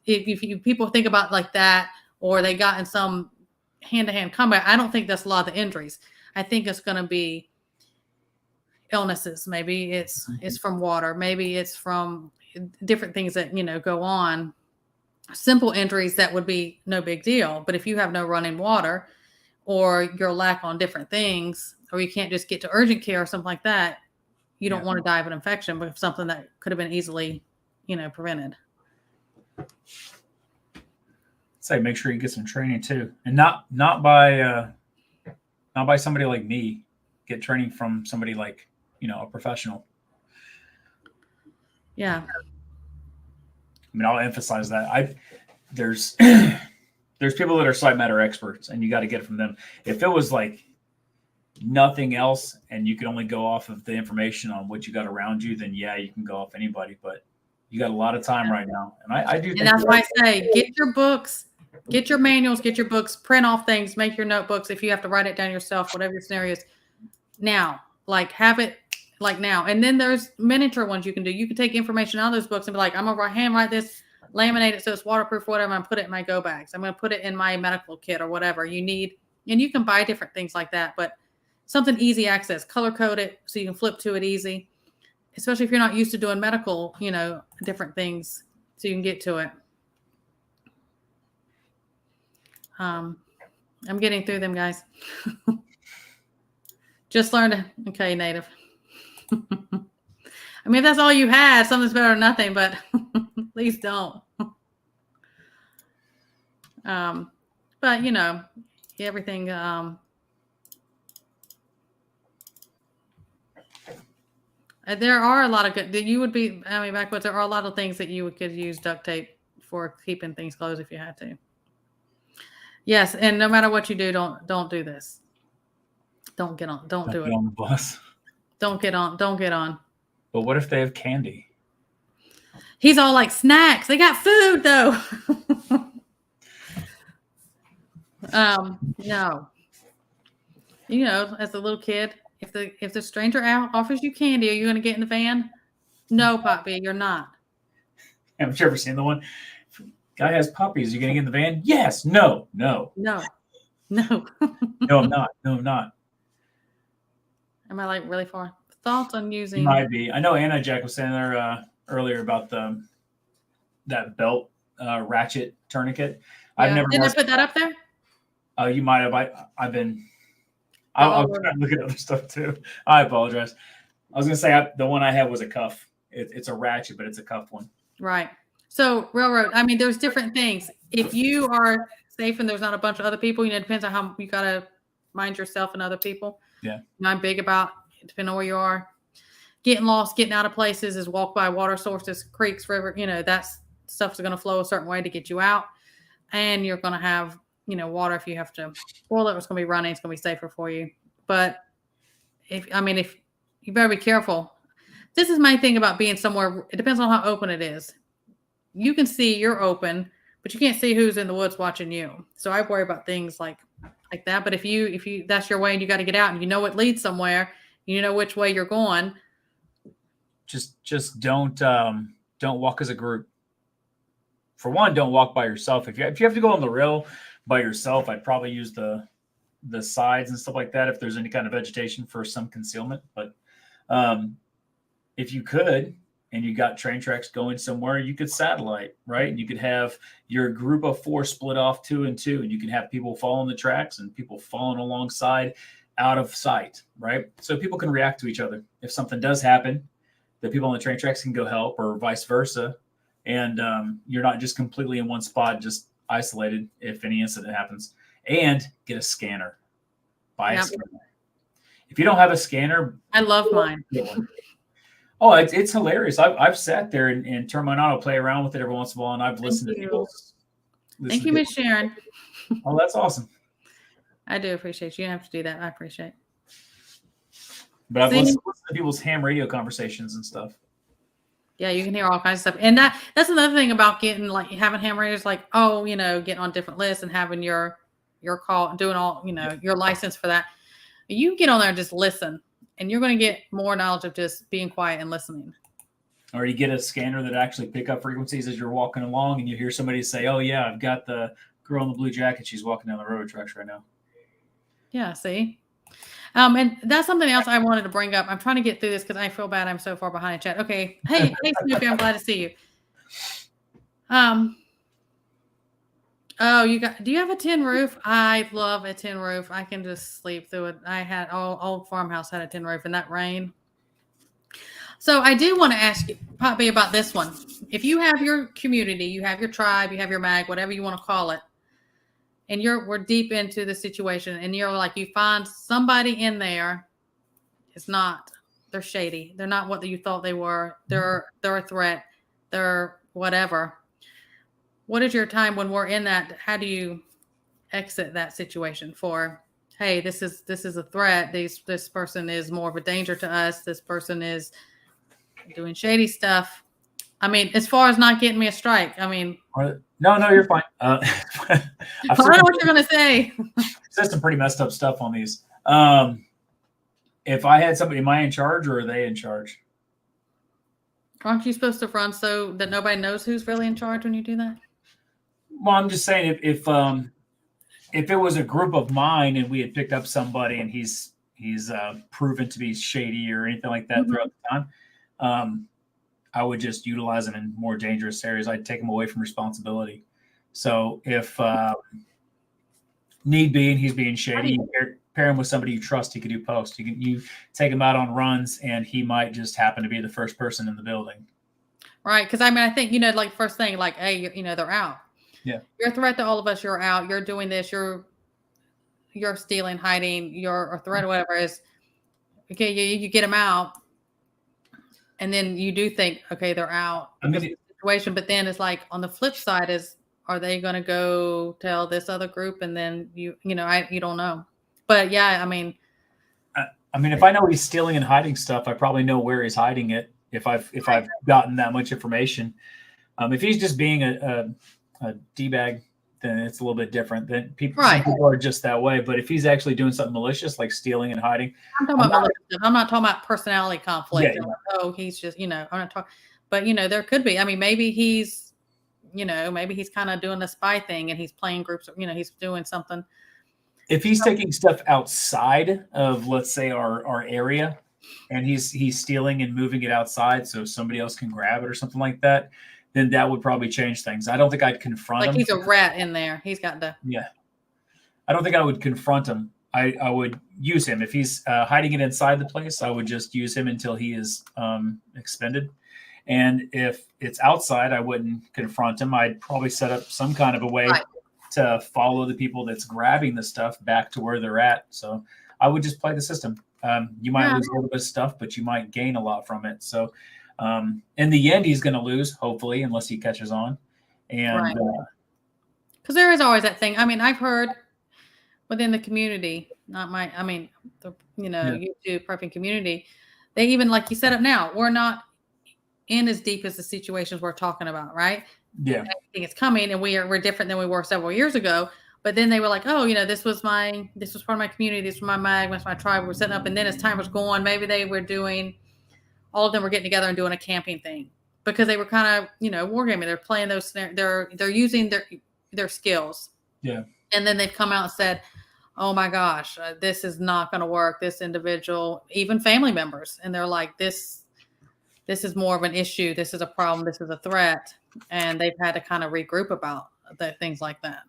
If people think about like that, or they got in some hand-to-hand combat, I don't think that's a lot of the injuries. I think it's going to be illnesses. Maybe it's from water. Maybe it's from different things that, go on. Simple injuries that would be no big deal. But if you have no running water, or you're lack on different things, or you can't just get to urgent care or something like that, you don't want to die of an infection, but something that could have been easily, prevented. Say make sure you get some training too, and not by somebody like me. Get training from somebody like a professional. Yeah. I mean, I'll emphasize that. There's people that are subject matter experts, and you got to get it from them. If it was like nothing else, and you can only go off of the information on what you got around you, then yeah, you can go off anybody. But you got a lot of time right now, and I do. And that's why I say get your books, get your manuals, get your books, print off things, make your notebooks. If you have to write it down yourself, whatever your scenario is, now, like have it like now. And then there's miniature ones you can do. You can take information out of those books and be like, I'm gonna handwrite this, laminate it so it's waterproof, whatever. I'm gonna put it in my go bags. I'm gonna put it in my medical kit or whatever you need. And you can buy different things like that, but something easy access, color code it so you can flip to it easy, especially if you're not used to doing medical, different things, so you can get to it. I'm getting through them, guys. Just learned. Okay, native. I mean, if that's all you had, something's better than nothing, but please don't. But everything. There are a lot of good. You would be. I mean, backwards. There are a lot of things that you could use duct tape for keeping things closed if you had to. Yes, and no matter what you do, don't do this. Don't get on. Don't do it. On the bus. Don't get on. Don't get on. But what if they have candy? He's all like snacks. They got food though. No. As a little kid, if the stranger offers you candy, are you going to get in the van? No, Poppy, you're not. Haven't you ever seen the one? Guy has puppies. Are you going to get in the van? Yes. No. No. No. No. No, I'm not. No, I'm not. Am I like really far? Thoughts on using? You might be. I know Anna Jack was saying there earlier about that belt ratchet tourniquet. Yeah. I've never. Did I put that up there? You might have. I've been. I'll try to look at other stuff too. I apologize. I was going to say the one I had was a cuff. It's a ratchet, but it's a cuff one. Right. So railroad. I mean, there's different things. If you are safe and there's not a bunch of other people, it depends on how you got to mind yourself and other people. Yeah. And I'm big about, depending on where you are, getting lost, getting out of places, is walk by water sources, creeks, river, that's stuff's going to flow a certain way to get you out. And you're going to have, water if you have to boil it, it's going to be running, it's going to be safer for you. But if you better be careful. This is my thing about being somewhere. It depends on how open it is. You can see you're open, but you can't see who's in the woods watching you. So I worry about things like that. But if you that's your way and you got to get out and it leads somewhere, you know which way you're going. Just don't walk as a group. For one, don't walk by yourself. If you have to go on the rail by yourself, I'd probably use the sides and stuff like that if there's any kind of vegetation for some concealment. But if you could, and you got train tracks going somewhere, you could satellite, right? And you could have your group of 4 split off 2 and 2, and you can have people following the tracks and people following alongside out of sight, right? So people can react to each other. If something does happen, the people on the train tracks can go help, or vice versa. And you're not just completely in one spot, just isolated if any incident happens. And get a scanner. Buy a scanner. If you don't have a scanner, I love mine. Oh, it's hilarious. I've sat there and turned mine on. I'll play around with it every once in a while, and I've listened to people. Thank you, Miss Sharon. Oh, that's awesome. I do appreciate you. You don't have to do that. I appreciate it. But I've listened to people's ham radio conversations and stuff. Yeah, you can hear all kinds of stuff. And that's another thing about getting, like, having ham radios, like, oh, you know, getting on different lists and having your call, doing all, you know, your license for that. You get on there and just listen, and you're going to get more knowledge of just being quiet and listening. Or you get a scanner that actually pick up frequencies as you're walking along, and you hear somebody say, "Oh yeah, I've got the girl in the blue jacket. She's walking down the railroad tracks right now." Yeah, see? And that's something else I wanted to bring up. I'm trying to get through this because I feel bad. I'm so far behind in chat. Okay. Hey, Snoopy, I'm glad to see you. Oh, do you have a tin roof? I love a tin roof. I can just sleep through it. I had old farmhouse had a tin roof in that rain. So I do want to ask you, Poppy, about this one. If you have your community, you have your tribe, you have your mag, whatever you want to call it, and we're deep into the situation, and you're like, you find somebody in there, they're shady. They're not what you thought they were. They're a threat. They're whatever. What is your time when we're in that? How do you exit that situation for, hey, this is a threat. This person is more of a danger to us. This person is doing shady stuff. I mean, as far as not getting me a strike, I mean. No, you're fine. I don't know what you're going to say. Said some pretty messed up stuff on these. If I had somebody, am I in charge or are they in charge? Aren't you supposed to run so that nobody knows who's really in charge when you do that? Well, I'm just saying if it was a group of mine and we had picked up somebody and he's proven to be shady or anything like that throughout the time, I would just utilize him in more dangerous areas. I'd take him away from responsibility. So if need be and he's being shady, you pair him with somebody you trust. He could do post. You take him out on runs, and he might just happen to be the first person in the building. Right, because I mean, I think, you know, like first thing, like, hey, you know, they're out. Yeah, you're a threat to all of us. You're out. You're doing this. You're stealing, hiding. You're a threat or whatever it is. Okay, you get them out, and then you do think, okay, they're out. I mean, situation, but then it's like on the flip side is, are they going to go tell this other group, and then you don't know. But yeah, I mean, if I know he's stealing and hiding stuff, I probably know where he's hiding it. If I've gotten that much information, if he's just being a D-bag, then it's a little bit different. Some people are just that way. But if he's actually doing something malicious, like stealing and hiding, I'm not talking about personality conflict. Yeah. Like, oh, he's just, I'm not talking. But there could be. I mean, maybe he's kind of doing the spy thing, and he's playing groups. He's doing something. If he's taking stuff outside of, let's say, our area, and he's stealing and moving it outside so somebody else can grab it or something like that, then that would probably change things. I don't think I'd confront him. Like he's a rat in there. He's got the. Yeah. I don't think I would confront him. I would use him. If he's hiding it inside the place, I would just use him until he is expended. And if it's outside, I wouldn't confront him. I'd probably set up some kind of a way to follow the people that's grabbing the stuff back to where they're at. So I would just play the system. You might lose a little bit of stuff, but you might gain a lot from it. So in the end, he's going to lose, hopefully, unless he catches on. And because there is always that thing. I mean, I've heard within the community, YouTube prepping community, they even, like you set up now, we're not in as deep as the situations we're talking about, right? Yeah. Everything is coming, and we're different than we were several years ago. But then they were like, oh, this was part of my community, this was my mag, that's my tribe we're setting up. And then as time was going, maybe they were doing, all of them were getting together and doing a camping thing, because they were kind of, wargaming. They're playing those, they're using their skills. Yeah. And then they've come out and said, oh my gosh, this is not going to work. This individual, even family members, and they're like, this is more of an issue. This is a problem. This is a threat. And they've had to kind of regroup about things like that.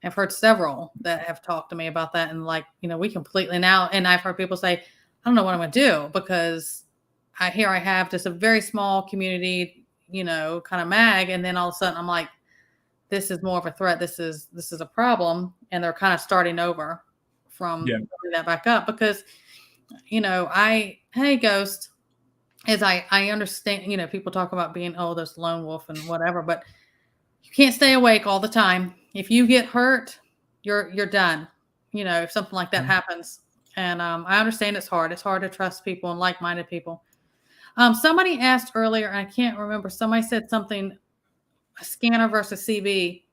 I've heard several that have talked to me about that. And like, we completely now, and I've heard people say, I don't know what I'm going to do, because I have just a very small community, kind of mag, and then all of a sudden I'm like, this is more of a threat. This is a problem, and they're kind of starting over from building that back up because, hey, Ghost, as I understand, people talk about being this lone wolf and whatever, but you can't stay awake all the time. If you get hurt, you're done. If something like that happens, and I understand it's hard. It's hard to trust people and like-minded people. Somebody asked earlier, and I can't remember. Somebody said something, a scanner versus CB.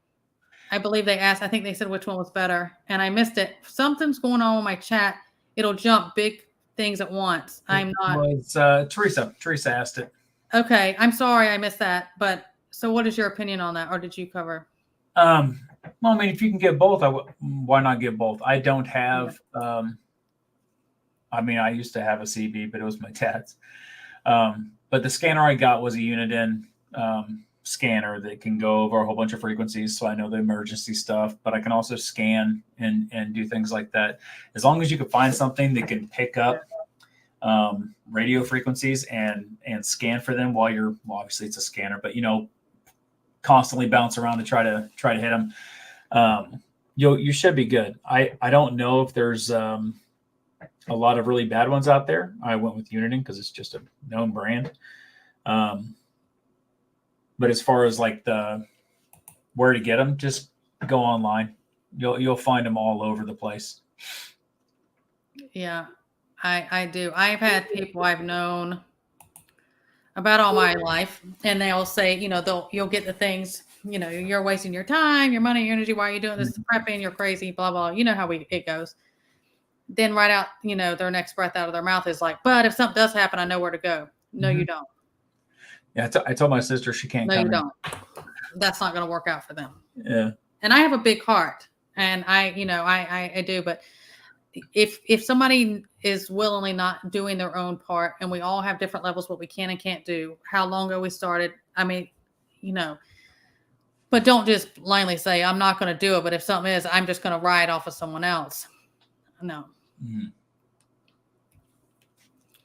I believe they asked. I think they said which one was better, and I missed it. Something's going on with my chat. It'll jump big things at once. I'm not. Well, it's Teresa. Teresa asked it. Okay, I'm sorry I missed that. But so, what is your opinion on that, or did you cover? Well, I mean, if you can get both, why not get both? I don't have. I mean, I used to have a CB, but it was my dad's. But the scanner I got was a Uniden scanner that can go over a whole bunch of frequencies, so I know the emergency stuff. But I can also scan and do things like that. As long as you can find something that can pick up radio frequencies and scan for them while you're, well, obviously it's a scanner, but constantly bounce around to try to hit them. You should be good. I don't know if there's a lot of really bad ones out there. I went with Uniden because it's just a known brand. But as far as like where to get them, just go online. You'll find them all over the place. Yeah, I do. I've had people I've known about all my life, and they'll say, you'll get the things, you're wasting your time, your money, your energy. Why are you doing this? Prepping, you're crazy, blah, blah. You know how it goes. Then right out, their next breath out of their mouth is like, but if something does happen, I know where to go. No, you don't. Yeah, I told my sister she can't come. No, you don't. That's not going to work out for them. Yeah. And I have a big heart, and I do, but if somebody is willingly not doing their own part, and we all have different levels, what we can and can't do, how long ago we started, I mean, but don't just blindly say, I'm not going to do it. But if something is, I'm just going to ride off of someone else. No. Mm-hmm.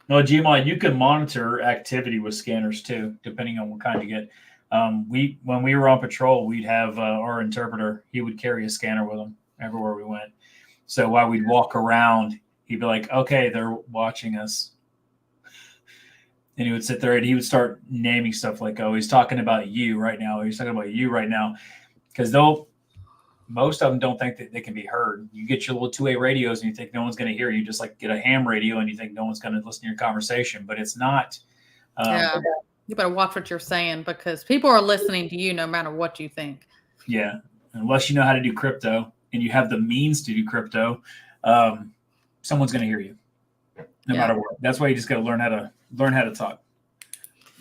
No, Gmod, you can monitor activity with scanners too, depending on what kind you get. When we were on patrol, we'd have our interpreter. He would carry a scanner with him everywhere we went. So while we'd walk around, he'd be like, "Okay, they're watching us," and he would sit there and he would start naming stuff like, "Oh, he's talking about you right now. He's talking about you right now," because most of them don't think that they can be heard. You get your little 2A radios and you think no one's going to hear you. Just like get a ham radio and you think no one's going to listen to your conversation, but it's not. Yeah. You better watch what you're saying because people are listening to you no matter what you think. Yeah. Unless you know how to do crypto and you have the means to do crypto, someone's going to hear you no matter what. That's why you just got to learn how to talk.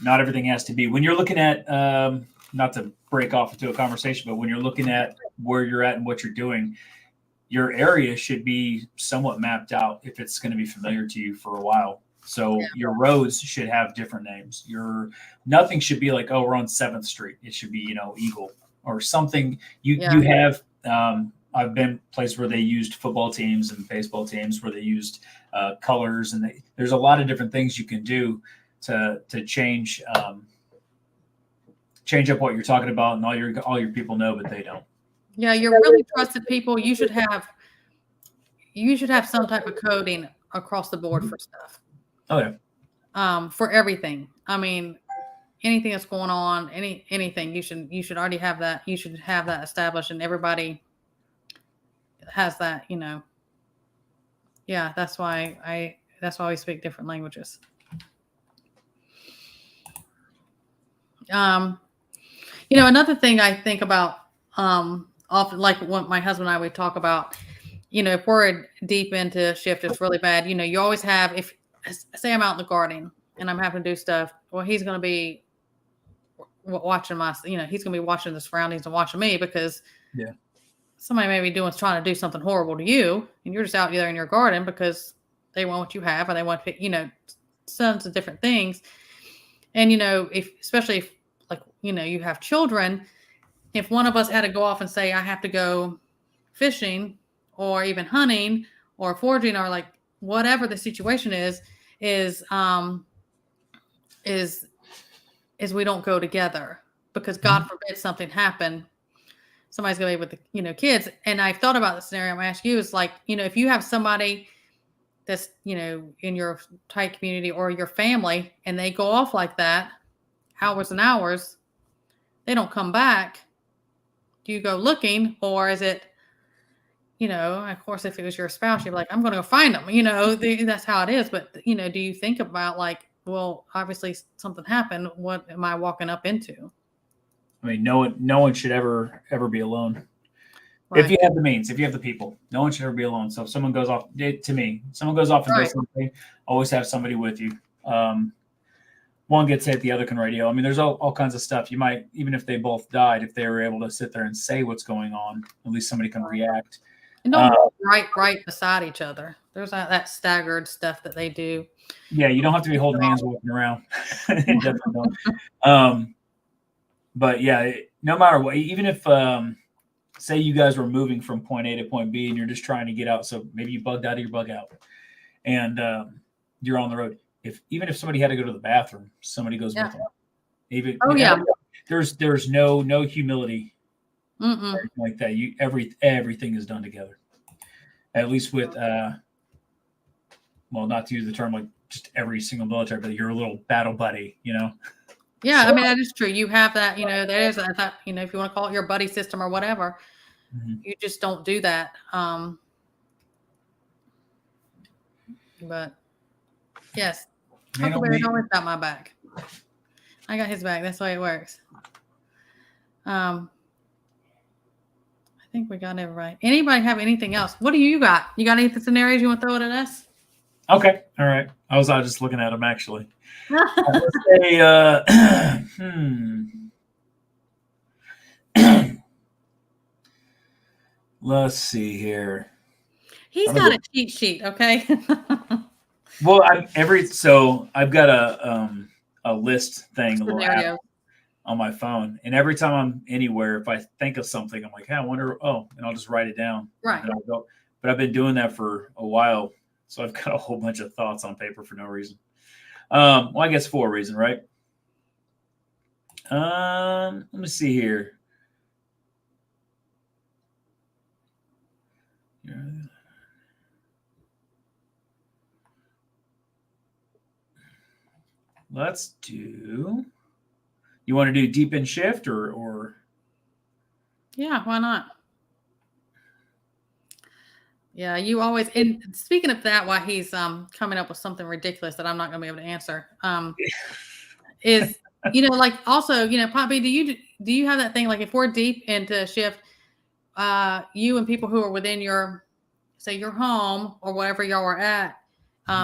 Not everything has to be when you're looking at, not to break off into a conversation, but when you're looking at where you're at and what you're doing, your area should be somewhat mapped out if it's going to be familiar to you for a while. So your roads should have different names. Nothing should be like, oh, we're on 7th Street. It should be, Eagle or something. You have, I've been places where they used football teams and baseball teams where they used colors, and there's a lot of different things you can do to change up what you're talking about, and all your people know, but they don't. Yeah, you're really trusted people. You should have some type of coding across the board for stuff. Oh yeah. For everything. I mean, anything that's going on, anything, you should already have that. You should have that established, and everybody has that. Yeah, that's why we speak different languages. Another thing I think about, often, like when my husband and I would talk about, if we're deep into shift, it's really bad. You always have, if say I'm out in the garden and I'm having to do stuff, well, he's going to be watching he's going to be watching the surroundings and watching me because somebody may be trying to do something horrible to you, and you're just out there in your garden because they want what you have, and they want, tons of different things. And, especially if, like, you have children, if one of us had to go off and say, I have to go fishing or even hunting or foraging or like whatever the situation is is we don't go together, because God forbid something happen. Somebody's going to be with the, kids. And I've thought about the scenario I'm asking you is like, if you have somebody that's, in your tight community or your family, and they go off like that, hours and hours, they don't come back. Do you go looking, or is it, of course, if it was your spouse, you're like, I'm going to go find them, that's how it is. But, do you think about like, well, obviously something happened. What am I walking up into? I mean, no one should ever be alone. Right. If you have the means, if you have the people, no one should ever be alone. So if someone goes off, to me, someone goes off and does something, always have somebody with you. One gets hit, the other can radio. I mean, there's all kinds of stuff. You might, even if they both died, if they were able to sit there and say what's going on, at least somebody can react. And don't right beside each other. There's that staggered stuff that they do. Yeah, you don't have to be holding hands walking around. Definitely don't. But yeah, no matter what, even if say you guys were moving from point A to point B and you're just trying to get out, so maybe you bugged out of your bug out, and you're on the road. Even if somebody had to go to the bathroom, somebody goes with them. Even there's no humility like that. Everything is done together. At least with well, not to use the term like just every single military, but you're a little battle buddy, Yeah, so, I mean, that is true. You have that, there's that, if you want to call it your buddy system or whatever, you just don't do that. But yes, Huckleberry always got my back. I got his back. That's the way it works. I think we got it right. Anybody have anything else? What do you got? You got any scenarios you want to throw it at us? Okay. All right. I was just looking at them actually. Let's see here. He's got a cheat sheet, okay? Well, I've got a list thing, a little app on my phone, and every time I'm anywhere, if I think of something, I'm like, hey, I wonder. Oh, and I'll just write it down. Right. And I'll go. But I've been doing that for a while, so I've got a whole bunch of thoughts on paper for no reason. Well, I guess for a reason, right? Let me see here. Let's do. You want to do deep in shift or? Yeah, why not? Yeah, you always. And speaking of that, why he's coming up with something ridiculous that I'm not going to be able to answer. Is like also Poppy, do you have that thing like if we're deep into shift, you and people who are within your home or whatever y'all are at,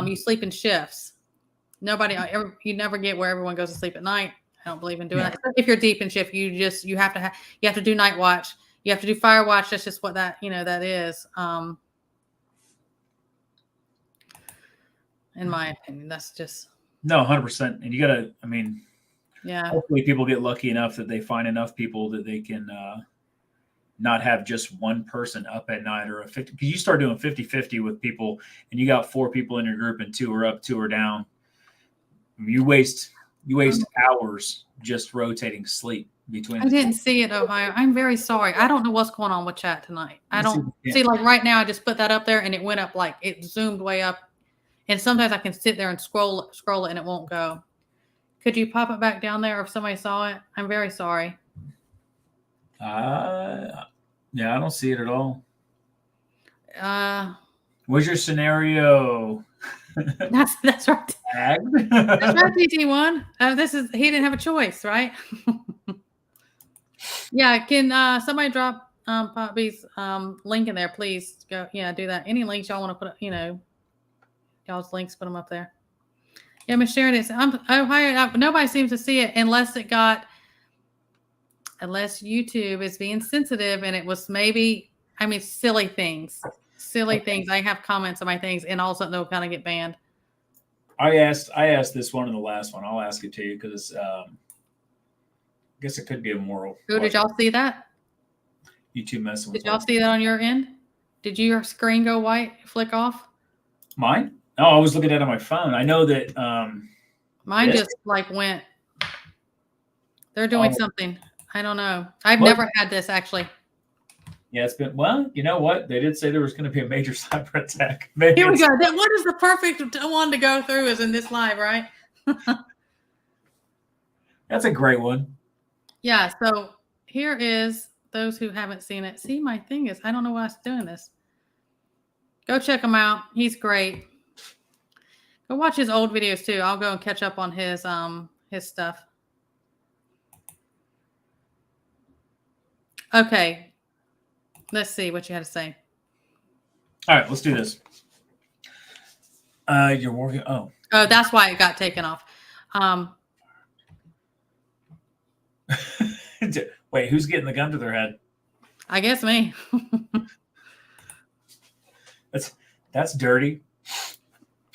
you sleep in shifts. You never get where everyone goes to sleep at night. I don't believe in doing that. If you're deep in shift, you have to do night watch. You have to do fire watch. That's just what that is. In my opinion, that's just no 100%. And you gotta, I mean, yeah. Hopefully, people get lucky enough that they find enough people that they can not have just one person up at night or a 50. Because you start doing 50-50 with people, and you got 4 people in your group, and 2 are up, 2 are down. You waste hours just rotating sleep between. I didn't see it, Ohio. I'm very sorry. I don't know what's going on with chat tonight. I don't see like right now. I just put that up there and it went up like it zoomed way up. And sometimes I can sit there and scroll it and it won't go. Could you pop it back down there if somebody saw it? I'm very sorry. Yeah, I don't see it at all. What's your scenario? That's right. That's right, PT1. He didn't have a choice, right? Yeah, can somebody drop Poppy's link in there, please? Go, do that. Any links y'all want to put, y'all's links, put them up there. Yeah, Miss Sharon is. Ohio. Nobody seems to see it unless YouTube is being sensitive, and it was maybe. I mean, silly things. I have comments on my things, and all of a sudden they'll kind of get banned. I asked this one in the last one. I'll ask it to you because I guess it could be immoral. Oh, did y'all see that? YouTube messing with. Did y'all see that on your end? Did your screen go white, flick off? Mine? No, I was looking at it on my phone. I know that Mine Yes. just like went. They're doing something. I don't know. I've What? never had this actually. Yeah, it's been, well, you know what? They did say there was going to be a major cyber attack. Maybe Here we it's, go. What is the perfect one to go through is in this live, right? that's a great one. Yeah. So here is those who haven't seen it. See, my thing is, I don't know why it's doing this. Go check him out. He's great. Go watch his old videos too. I'll go and catch up on his stuff. Okay. Let's see what you had to say. All right, let's do this. You're working. Oh, that's why it got taken off. Wait, who's getting the gun to their head? I guess me. That's dirty.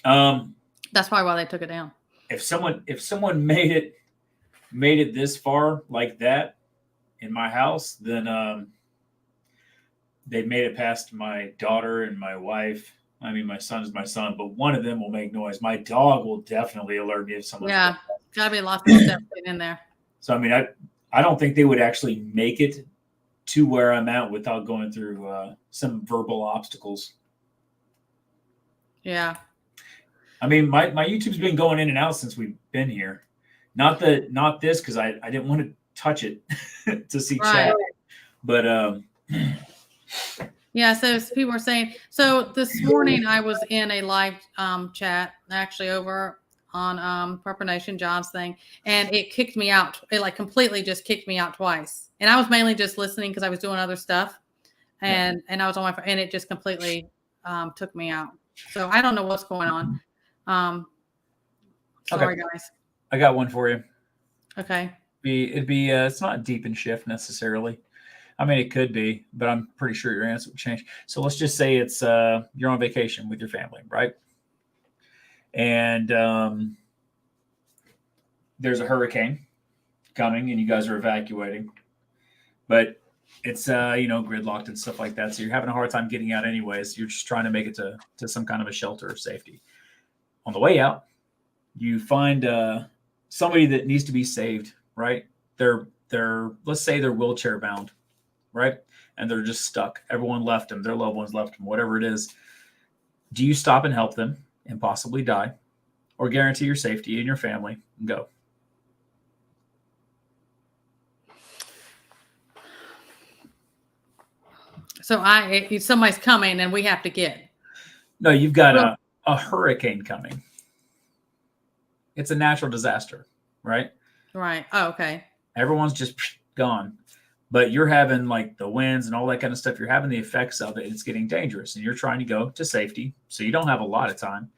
That's probably why they took it down. If someone made it this far like that in my house, then they made it past my daughter and my wife. I mean, my son is my son, but one of them will make noise. My dog will definitely alert me if someone's. Yeah, gotta be lots of steps in there. So I mean, I don't think they would actually make it to where I'm at without going through some verbal obstacles. Yeah. I mean, my YouTube's been going in and out since we've been here. Not this, because I didn't want to touch it to see chat. But yeah, so people were saying, so this morning I was in a live chat actually over on Prepper Nation, John's thing, and it kicked me out. It like completely just kicked me out twice. And I was mainly just listening because I was doing other stuff. And I was on my phone, and it just completely took me out. So I don't know what's going on. Sorry, guys. I got one for you. Okay. It'd be it's not deep in shift necessarily. I mean, it could be, but I'm pretty sure your answer would change. So let's just say it's you're on vacation with your family, right? And there's a hurricane coming, and you guys are evacuating, but it's gridlocked and stuff like that. So you're having a hard time getting out anyways. You're just trying to make it to some kind of a shelter of safety. On the way out, you find somebody that needs to be saved, right? They're let's say they're wheelchair bound, right? And they're just stuck. Everyone left them. Their loved ones left them, whatever it is. Do you stop and help them and possibly die, or guarantee your safety and your family and go? So somebody's coming and we have to get. No, you've got a hurricane coming. It's a natural disaster, right? Right. Oh, okay. Everyone's just gone. But you're having like the winds and all that kind of stuff. You're having the effects of it. It's getting dangerous, and you're trying to go to safety. So you don't have a lot of time.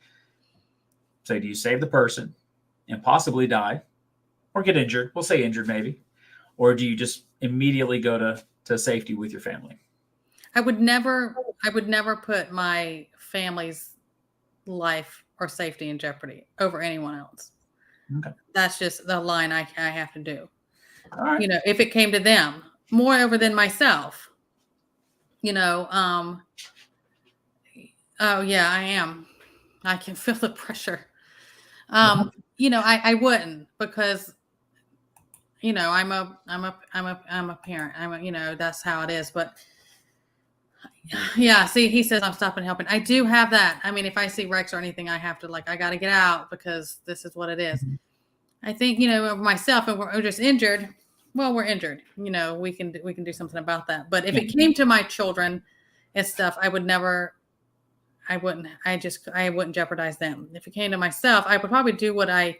So do you save the person and possibly die or get injured? We'll say injured maybe. Or do you just immediately go to safety with your family? I would never put my family's life or safety in jeopardy over anyone else. Okay. That's just the line I have to do. All right. If it came to them, moreover than myself, oh yeah, I am. I can feel the pressure. I wouldn't, because I'm a parent. That's how it is. But yeah, see, he says I'm stopping helping. I do have that. I mean, if I see Rex or anything, I have to I got to get out because this is what it is. I think, myself, and we're just injured. Well, we're injured. We can do something about that. But if it came to my children and stuff, I wouldn't jeopardize them. If it came to myself, I would probably do what I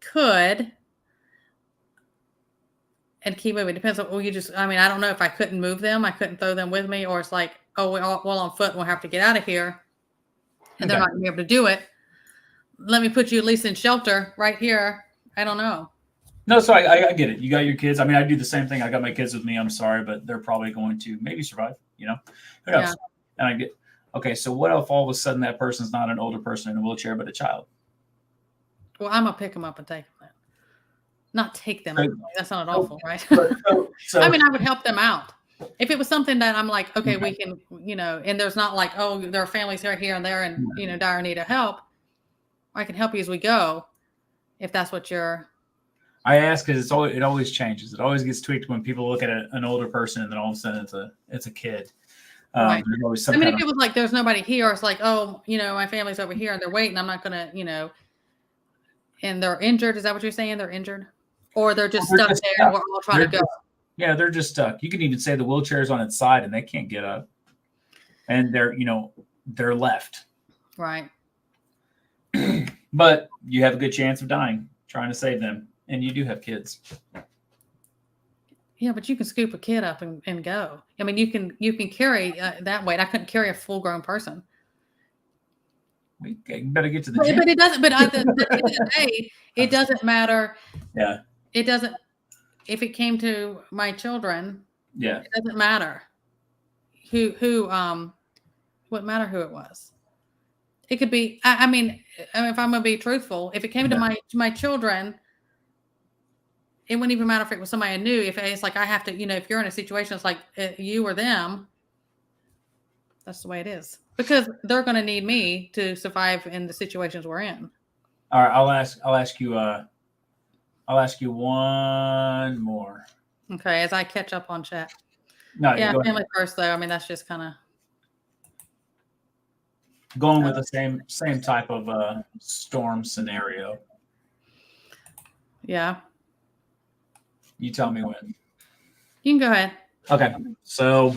could and keep moving. It depends on, I don't know if I couldn't move them. I couldn't throw them with me, or it's like, oh, we're all on foot and we'll have to get out of here. And they're not going to be able to do it. Let me put you at least in shelter right here. I don't know. No, so I get it. You got your kids. I mean, I do the same thing. I got my kids with me. I'm sorry, but they're probably going to maybe survive, Who knows? Yeah. And I get, okay, so what if all of a sudden that person's not an older person in a wheelchair, but a child? Well, I'm going to pick them up and take them. Not take them. That's not awful, right? So, I mean, I would help them out. If it was something that I'm like, okay, we can, and there's not like, oh, there are families here and there and, dire need of help. I can help you as we go. if that's what you're. I ask because it always changes. It always gets tweaked when people look at an older person and then all of a sudden it's a kid. Right. There's always some I mean, kind if it was like there's nobody here, or it's like, oh, my family's over here and they're waiting, I'm not gonna, and they're injured. Is that what you're saying? They're injured, or they're just stuck there and we're all trying to go. Yeah, they're just stuck. You can even say the wheelchair's on its side and they can't get up, and they're left. Right. But you have a good chance of dying trying to save them, and you do have kids. Yeah, but you can scoop a kid up and go. I mean, you can carry that weight. I couldn't carry a full grown person. We better get to the gym. But it doesn't. But at the end of the day, it doesn't matter. Yeah. It doesn't. If it came to my children, yeah, it doesn't matter who wouldn't matter who it was. It could be. I mean, if I'm gonna be truthful, if it came to my children, it wouldn't even matter if it was somebody I knew. If it's like I have to, if you're in a situation, it's like you or them. That's the way it is, because they're going to need me to survive in the situations we're in. All right, I'll ask you one more. Okay, as I catch up on chat. No, yeah, family first though. I mean, that's just kind of going with the same type of storm scenario. Yeah. You tell me when. You can go ahead. Okay, so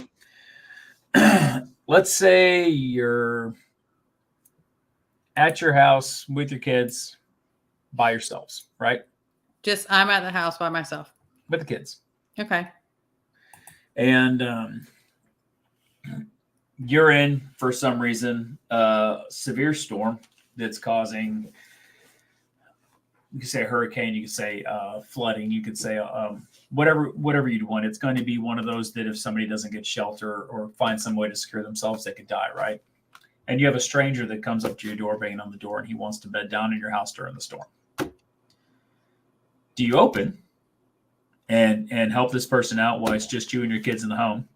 let's say you're at your house with your kids by yourselves, right? I'm at the house by myself. With the kids. Okay. And you're in, for some reason, a severe storm that's causing, you could say a hurricane, you could say flooding, you could say whatever you'd want. It's going to be one of those that if somebody doesn't get shelter or find some way to secure themselves, they could die, right? And you have a stranger that comes up to your door, banging on the door, and he wants to bed down in your house during the storm. Do you open and help this person out while it's just you and your kids in the home?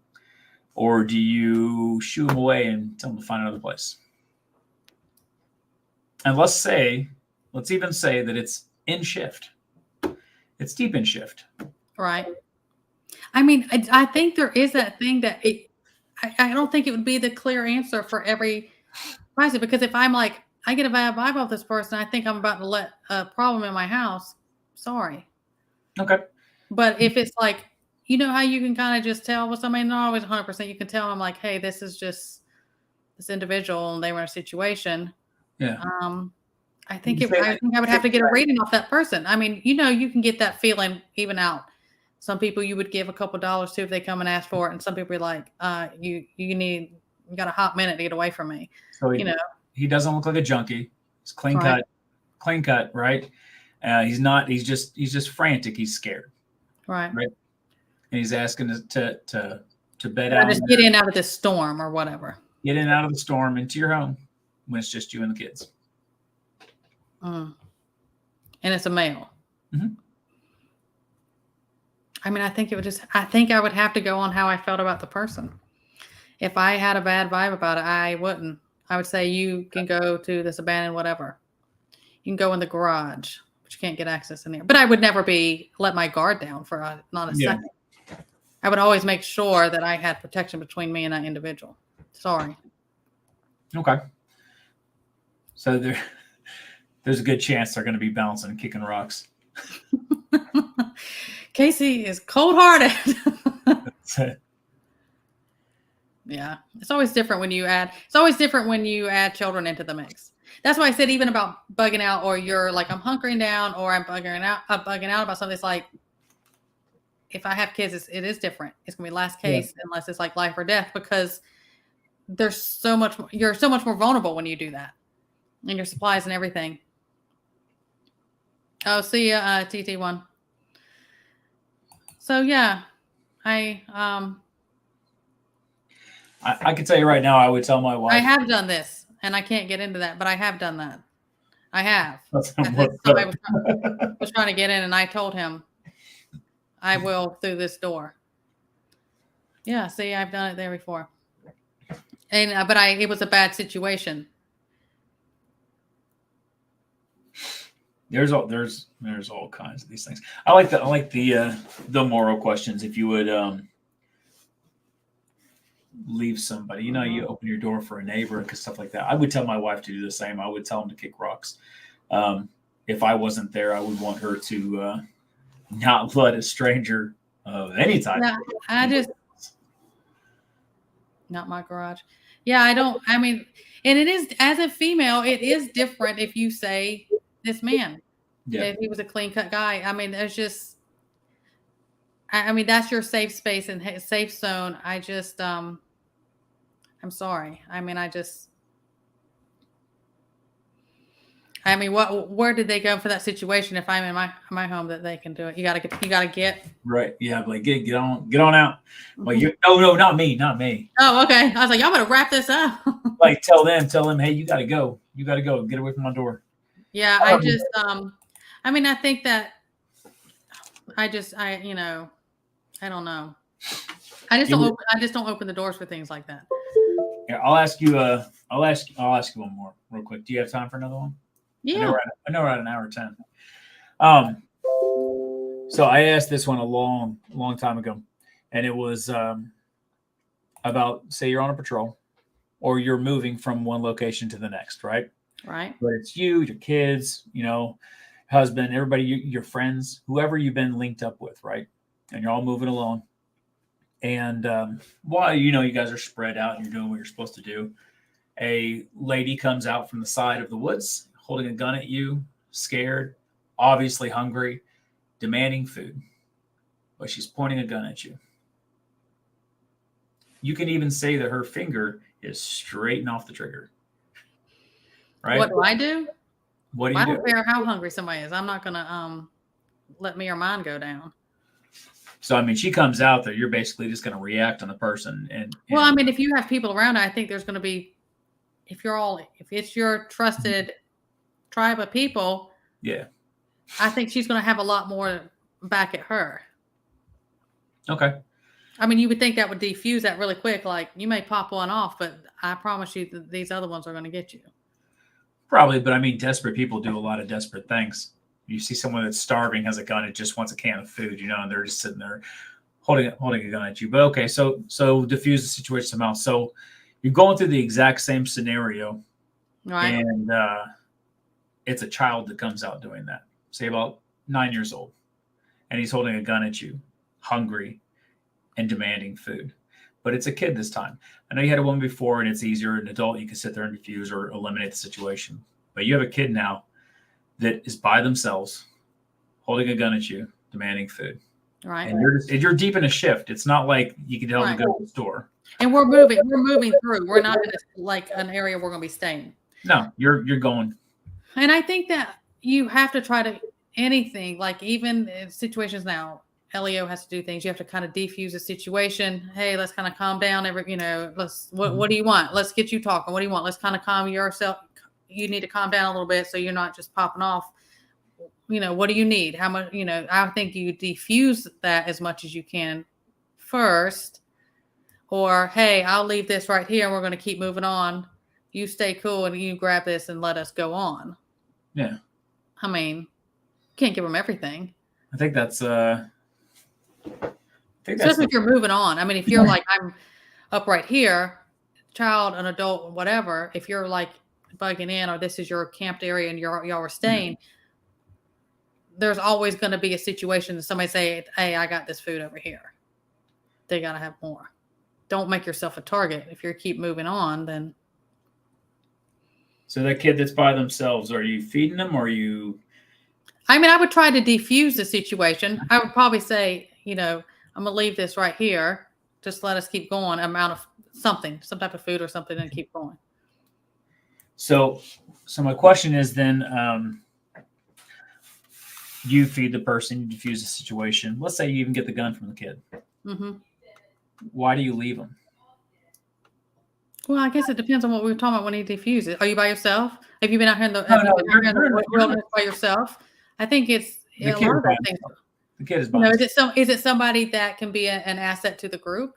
Or do you shoo them away and tell them to find another place? And let's even say that it's in shift. It's deep in shift. Right. I mean, I think there is that thing that I don't think it would be the clear answer for every person, because if I'm like, I get a bad vibe off this person, I think I'm about to let a problem in my house. Sorry. Okay. But if it's like, how you can kind of just tell with somebody, not always 100%, you can tell them like, hey, this is just this individual and they were in a situation. Yeah. I think I would have to get a rating off that person. I mean, you can get that feeling even out. Some people you would give a couple $2 to if they come and ask for it, and some people are like, you got a hot minute to get away from me. So he doesn't look like a junkie. He's clean cut, right? He's not. He's just frantic. He's scared. Right. And he's asking to bed out. Just get in out of this storm or whatever. Get in out of the storm into your home when it's just you and the kids. And it's a male. Mm-hmm. I mean, I think I would have to go on how I felt about the person. If I had a bad vibe about it, I wouldn't. I would say you can go to this abandoned whatever. You can go in the garage, but you can't get access in there. But I would never let my guard down for not a second. I would always make sure that I had protection between me and that individual. Sorry. Okay. So there's a good chance they're going to be bouncing and kicking rocks. Casey is cold-hearted. Yeah, it's always different when you add children into the mix. That's why I said even about bugging out, or you're like, I'm hunkering down, or I'm bugging out about something. It's like, if I have kids, it is different. It's gonna be last case unless it's like life or death, because you're so much more vulnerable when you do that, and your supplies and everything. Oh, see ya, TT1. So yeah, I can tell you right now, I would tell my wife. I have done this, and I can't get into that, but I have done that. I have. Somebody was trying to get in, and I told him, I will through this door. Yeah, see, I've done it there before. And but it was a bad situation. There's all kinds of these things. I like the moral questions. If you would leave somebody, you open your door for a neighbor and stuff like that. I would tell my wife to do the same. I would tell them to kick rocks. If I wasn't there, I would want her to not let a stranger of any type. Yeah, not my garage. Yeah, I don't. I mean, and it is, as a female, it is different if you say this man. Yeah. If he was a clean cut guy. I mean, there's just. I mean, that's your safe space and safe zone. I just, I'm sorry. I mean, where did they go for that situation? If I'm in my home, that they can do it. You gotta get. Right. Yeah. Like get on out. Like no, not me. Oh, okay. I was like, y'all better wrap this up. Like tell them, hey, you gotta go. Get away from my door. Yeah. I mean, I think that I don't know. I just don't open the doors for things like that. Yeah. I'll ask you one more real quick. Do you have time for another one? Yeah. I know we're at an hour 10. So I asked this one a long time ago, and it was about, say you're on a patrol or you're moving from one location to the next, right? Right. But it's you, your kids, husband, everybody, your friends, whoever you've been linked up with, right? And you're all moving along. And while you guys are spread out and you're doing what you're supposed to do, a lady comes out from the side of the woods holding a gun at you, scared, obviously hungry, demanding food, but she's pointing a gun at you. You can even say that her finger is straight and off the trigger. Right? What do I do? What do you do? I don't care how hungry somebody is. I'm not going to let me or mine go down. So, I mean, she comes out there. You're basically just going to react on the person. Well, I mean, if you have people around, I think there's going to be, if it's your trusted tribe of people, yeah, I think she's going to have a lot more back at her. Okay. I mean, you would think that would defuse that really quick. Like, you may pop one off, but I promise you that these other ones are going to get you. Probably, but I mean, desperate people do a lot of desperate things. You see someone that's starving, has a gun, and just wants a can of food, and they're just sitting there holding a gun at you. But okay, so diffuse the situation somehow. So you're going through the exact same scenario, right? And it's a child that comes out doing that, say about 9 years old, and he's holding a gun at you, hungry and demanding food. But it's a kid this time. I know you had a woman before, and it's easier. An adult, you can sit there and diffuse or eliminate the situation. But you have a kid now that is by themselves, holding a gun at you, demanding food. Right. And you're deep in a shift. It's not like you can tell them to go to the store. And we're moving through. We're not in like an area we're going to be staying. No, you're going. And I think that you have to try to anything, like even in situations now, LEO has to do things. You have to kind of defuse the situation. Hey, let's kind of calm down. What do you want? Let's get you talking. What do you want? Let's kind of calm yourself. You need to calm down a little bit so you're not just popping off. What do you need? How much, I think you defuse that as much as you can first. Or, hey, I'll leave this right here and we're going to keep moving on. You stay cool and you grab this and let us go on. Yeah. I mean, can't give them everything. I think that's especially if you're moving on. I mean, if you're like, I'm up right here, child, an adult, whatever, if you're like bugging in or this is your camped area and y'all are staying, there's always going to be a situation that somebody say, hey, I got this food over here. They got to have more. Don't make yourself a target. If you keep moving on, then. So that kid that's by themselves, are you feeding them or are you? I mean, I would try to defuse the situation. I would probably say, I'm going to leave this right here. Just let us keep going. Amount of something, some type of food or something, and keep going. So my question is then, you feed the person, you defuse the situation. Let's say you even get the gun from the kid. Mm-hmm. Why do you leave them? Well, I guess it depends on what we were talking about when he defuses. Are you by yourself? Have you been out here in the wilderness by yourself? I think it's a lot of things. The kid is by himself. Is it somebody that can be an asset to the group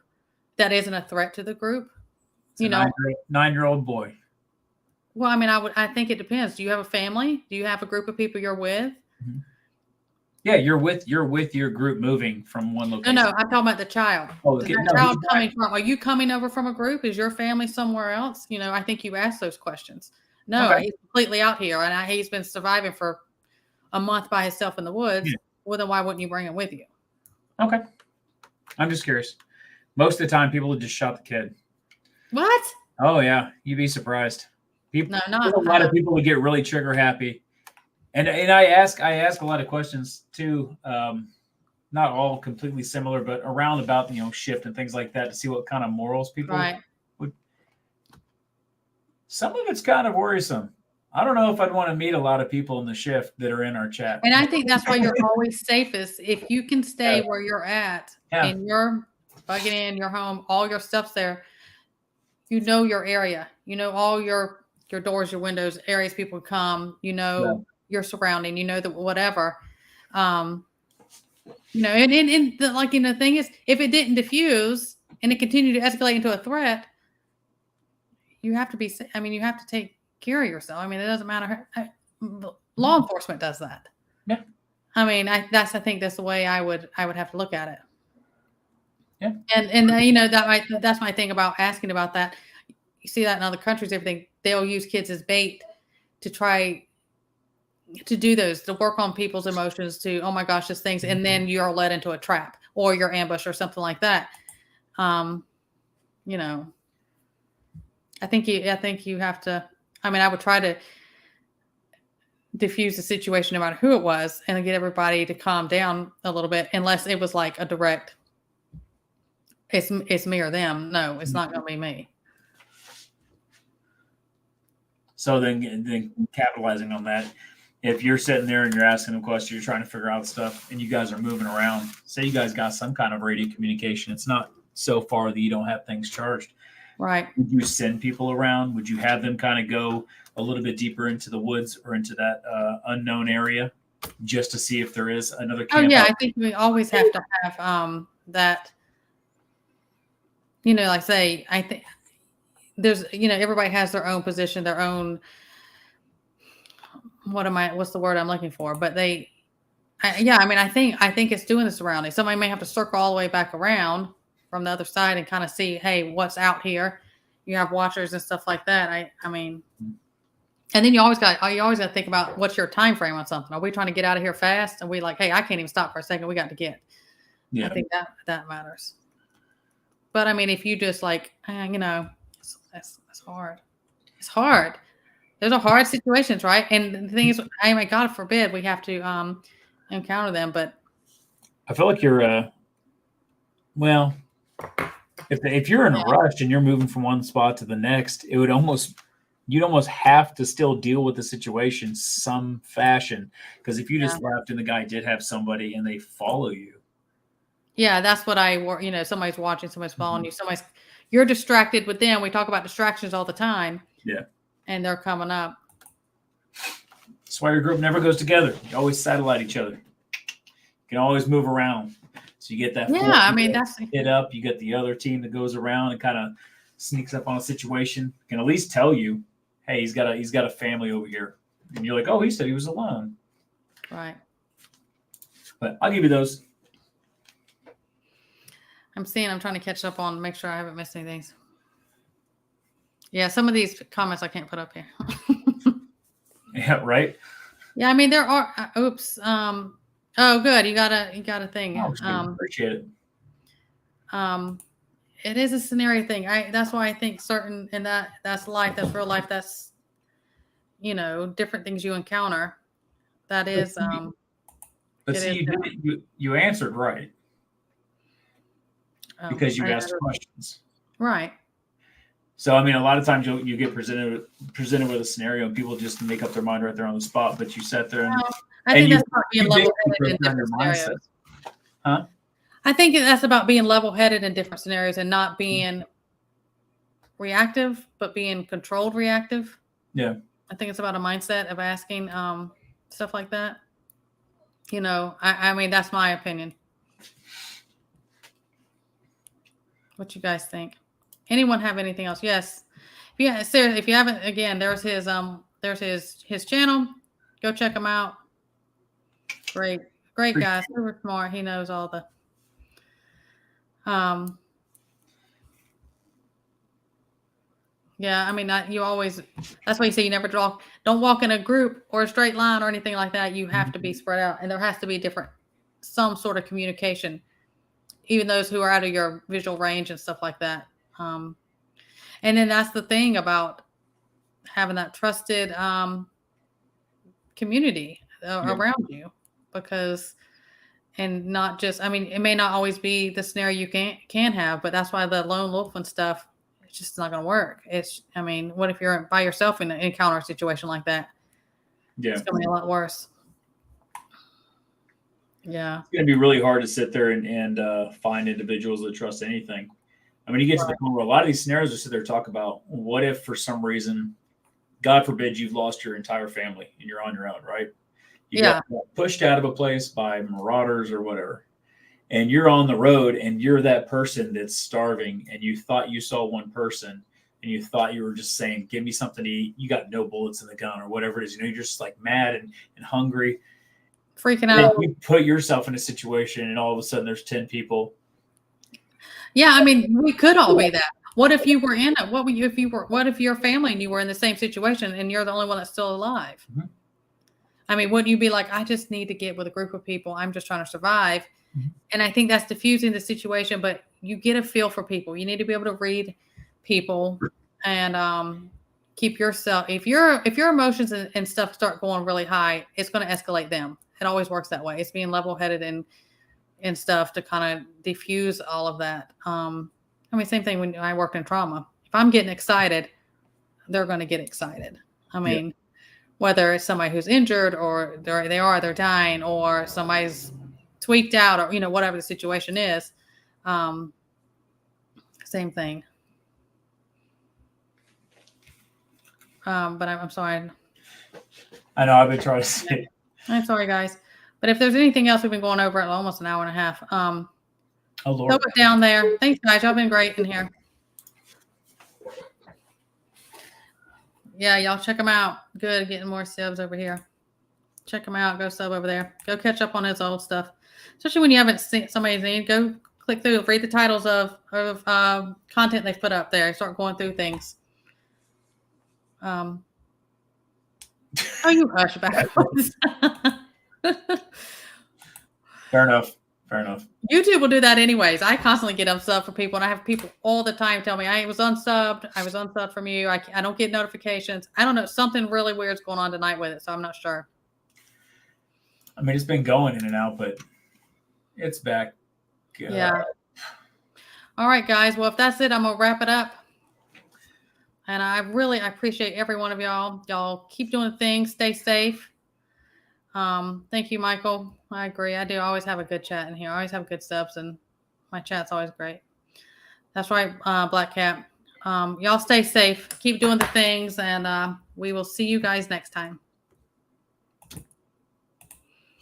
that isn't a threat to the group? It's a 9-year-old boy. Well, I mean, I think it depends. Do you have a family? Do you have a group of people you're with? Mhm. Yeah, you're with your group moving from one No, location. no, I'm talking about the child. Oh, Does okay. that No, he's child back. coming from? Are you coming over from a group? Is your family somewhere else? I think you asked those questions. No, Okay. he's completely out here, and he's been surviving for a month by himself in the woods. Yeah. Well, then why wouldn't you bring him with you? Okay. I'm just curious. Most of the time, people would just shot the kid. What? Oh yeah, you'd be surprised. People, No, there's not. a lot of people would get really trigger happy, and I ask a lot of questions too. Not all completely similar, but around about shift and things like that to see what kind of morals people Right. would. Some of it's kind of worrisome. I don't know if I'd want to meet a lot of people in the shift that are in our chat. And I think that's why you're always safest if you can stay Yeah. where you're at Yeah. in your bugging in your home, all your stuff's there. You know your area. You know all your doors, your windows, areas people come. You Yeah. know your surrounding. You know that whatever. Um, and the thing is, if it didn't diffuse and it continued to escalate into a threat, you have to be. I mean, you have to take care of yourself. I mean, it doesn't matter. Law enforcement does that. Yeah. I mean, I think that's the way I would have to look at it. Yeah. And that's my thing about asking about that. You see that in other countries, everything they'll use kids as bait to try to do those, to work on people's emotions, to oh my gosh, these things, and then you're led into a trap or you're ambushed or something like that. You know, I think you have to. I mean, I would try to diffuse the situation no matter who it was and get everybody to calm down a little bit, unless it was like a direct. It's me or them. No, it's not going to be me. So then capitalizing on that, if you're sitting there and you're asking them questions, you're trying to figure out stuff, and you guys are moving around. Say you guys got some kind of radio communication. It's not so far that you don't have things charged. Right. Would you send people around? Would you have them kind of go a little bit deeper into the woods or into that unknown area just to see if there is another camp? Oh yeah, I think we always have to have that. Like say, I think there's everybody has their own position, their own. What's the word I'm looking for? But I think it's doing the surroundings. Somebody may have to circle all the way back around from the other side and kind of see, hey, what's out here? You have watchers and stuff like that. I mean, and then you always got to think about what's your time frame on something. Are we trying to get out of here fast? And we like, hey, I can't even stop for a second. We got to get. Yeah. I think that matters. But I mean, if you just like, that's hard. It's hard. Those are hard situations, right? And the thing is, I mean, God forbid we have to encounter them. But I feel like you're, well, if you're in a rush and you're moving from one spot to the next, you'd almost have to still deal with the situation some fashion. Because if you just left and the guy did have somebody and they follow you. Yeah, that's what somebody's watching, somebody's following you, you're distracted with them. We talk about distractions all the time. Yeah. And they're coming up. That's why your group never goes together. You always satellite each other. You can always move around. So you get that. Yeah, I mean, that's hit up. You get the other team that goes around and kind of sneaks up on a situation. Can at least tell you, hey, he's got a family over here. And you're like, oh, he said he was alone. Right. But I'll give you those. I'm trying to catch up on, make sure I haven't missed anything. Yeah, some of these comments I can't put up here. Yeah, right. Yeah, I mean there are. Oops. Oh, good. You got a thing. Appreciate it. It is a scenario thing. That's why I think certain, and that's life. That's real life. That's different things you encounter. That is. But see, you answered right. Because you asked questions. Right. So, I mean, a lot of times you get presented with a scenario and people just make up their mind right there on the spot, but you sat there and I think that's about being level-headed in different scenarios. Huh? I think that's about being level-headed in different scenarios and not being reactive, but being controlled reactive. Yeah. I think it's about a mindset of asking stuff like that. I mean, that's my opinion. What you guys think? Anyone have anything else? Yes. Yeah, seriously, if you haven't, again, there's his channel. Go check him out. Great guy, super smart. He knows all the yeah, I mean, you always, that's why you say you never don't walk in a group or a straight line or anything like that. You have to be spread out, and there has to be some sort of communication, even those who are out of your visual range and stuff like that. And then that's the thing about having that trusted community around you, because, and not just, I mean, it may not always be the scenario you can have, but that's why the lone wolf and stuff, it's just not going to work. I mean, what if you're by yourself in an encounter situation like that? Yeah. It's going to be a lot worse. Yeah. It's going to be really hard to sit there and find individuals that trust anything. I mean, you get to the point where a lot of these scenarios we sit there and talk about, what if for some reason, God forbid, you've lost your entire family and you're on your own, right? You got pushed out of a place by marauders or whatever, and you're on the road and you're that person that's starving, and you thought you saw one person and you thought you were just saying, give me something to eat. You got no bullets in the gun or whatever it is. You're just like mad and hungry. Freaking out. You put yourself in a situation and all of a sudden there's 10 people. Yeah, I mean, we could all be that. What if you were in it? What if your family and you were in the same situation and you're the only one that's still alive? Mm-hmm. I mean, wouldn't you be like, I just need to get with a group of people. I'm just trying to survive. Mm-hmm. And I think that's diffusing the situation, but you get a feel for people. You need to be able to read people and keep yourself. If your emotions and stuff start going really high, it's going to escalate them. It always works that way. It's being level-headed and stuff to kind of diffuse all of that. I mean, same thing when I worked in trauma. If I'm getting excited, they're going to get excited. I mean, whether it's somebody who's injured or they're dying, or somebody's tweaked out, or, whatever the situation is, same thing. But I'm sorry. I know, I've been trying to say. I'm sorry, guys. But if there's anything else, we've been going over it almost an hour and a half. Oh, Lord. Throw it down there. Thanks, guys. Y'all been great in here. Yeah, y'all check them out. Good, getting more subs over here. Check them out. Go sub over there. Go catch up on his old stuff. Especially when you haven't seen somebody's name. Go click through, read the titles of content they've put up there. Start going through things. Oh, you hush backwards. Fair enough. YouTube will do that anyways. I constantly get unsub for people, and I have people all the time tell me I was unsubbed from you. I don't get notifications. I don't know. Something really weird's going on tonight with it, so I'm not sure. I mean, it's been going in and out, but it's back. Yeah. All right, guys. Well, if that's it, I'm going to wrap it up. And I appreciate every one of y'all. Y'all keep doing things. Stay safe. Thank you, Michael. I agree. I do always have a good chat in here. I always have good subs, and my chat's always great. That's right, Black Cat. Y'all stay safe. Keep doing the things, and we will see you guys next time.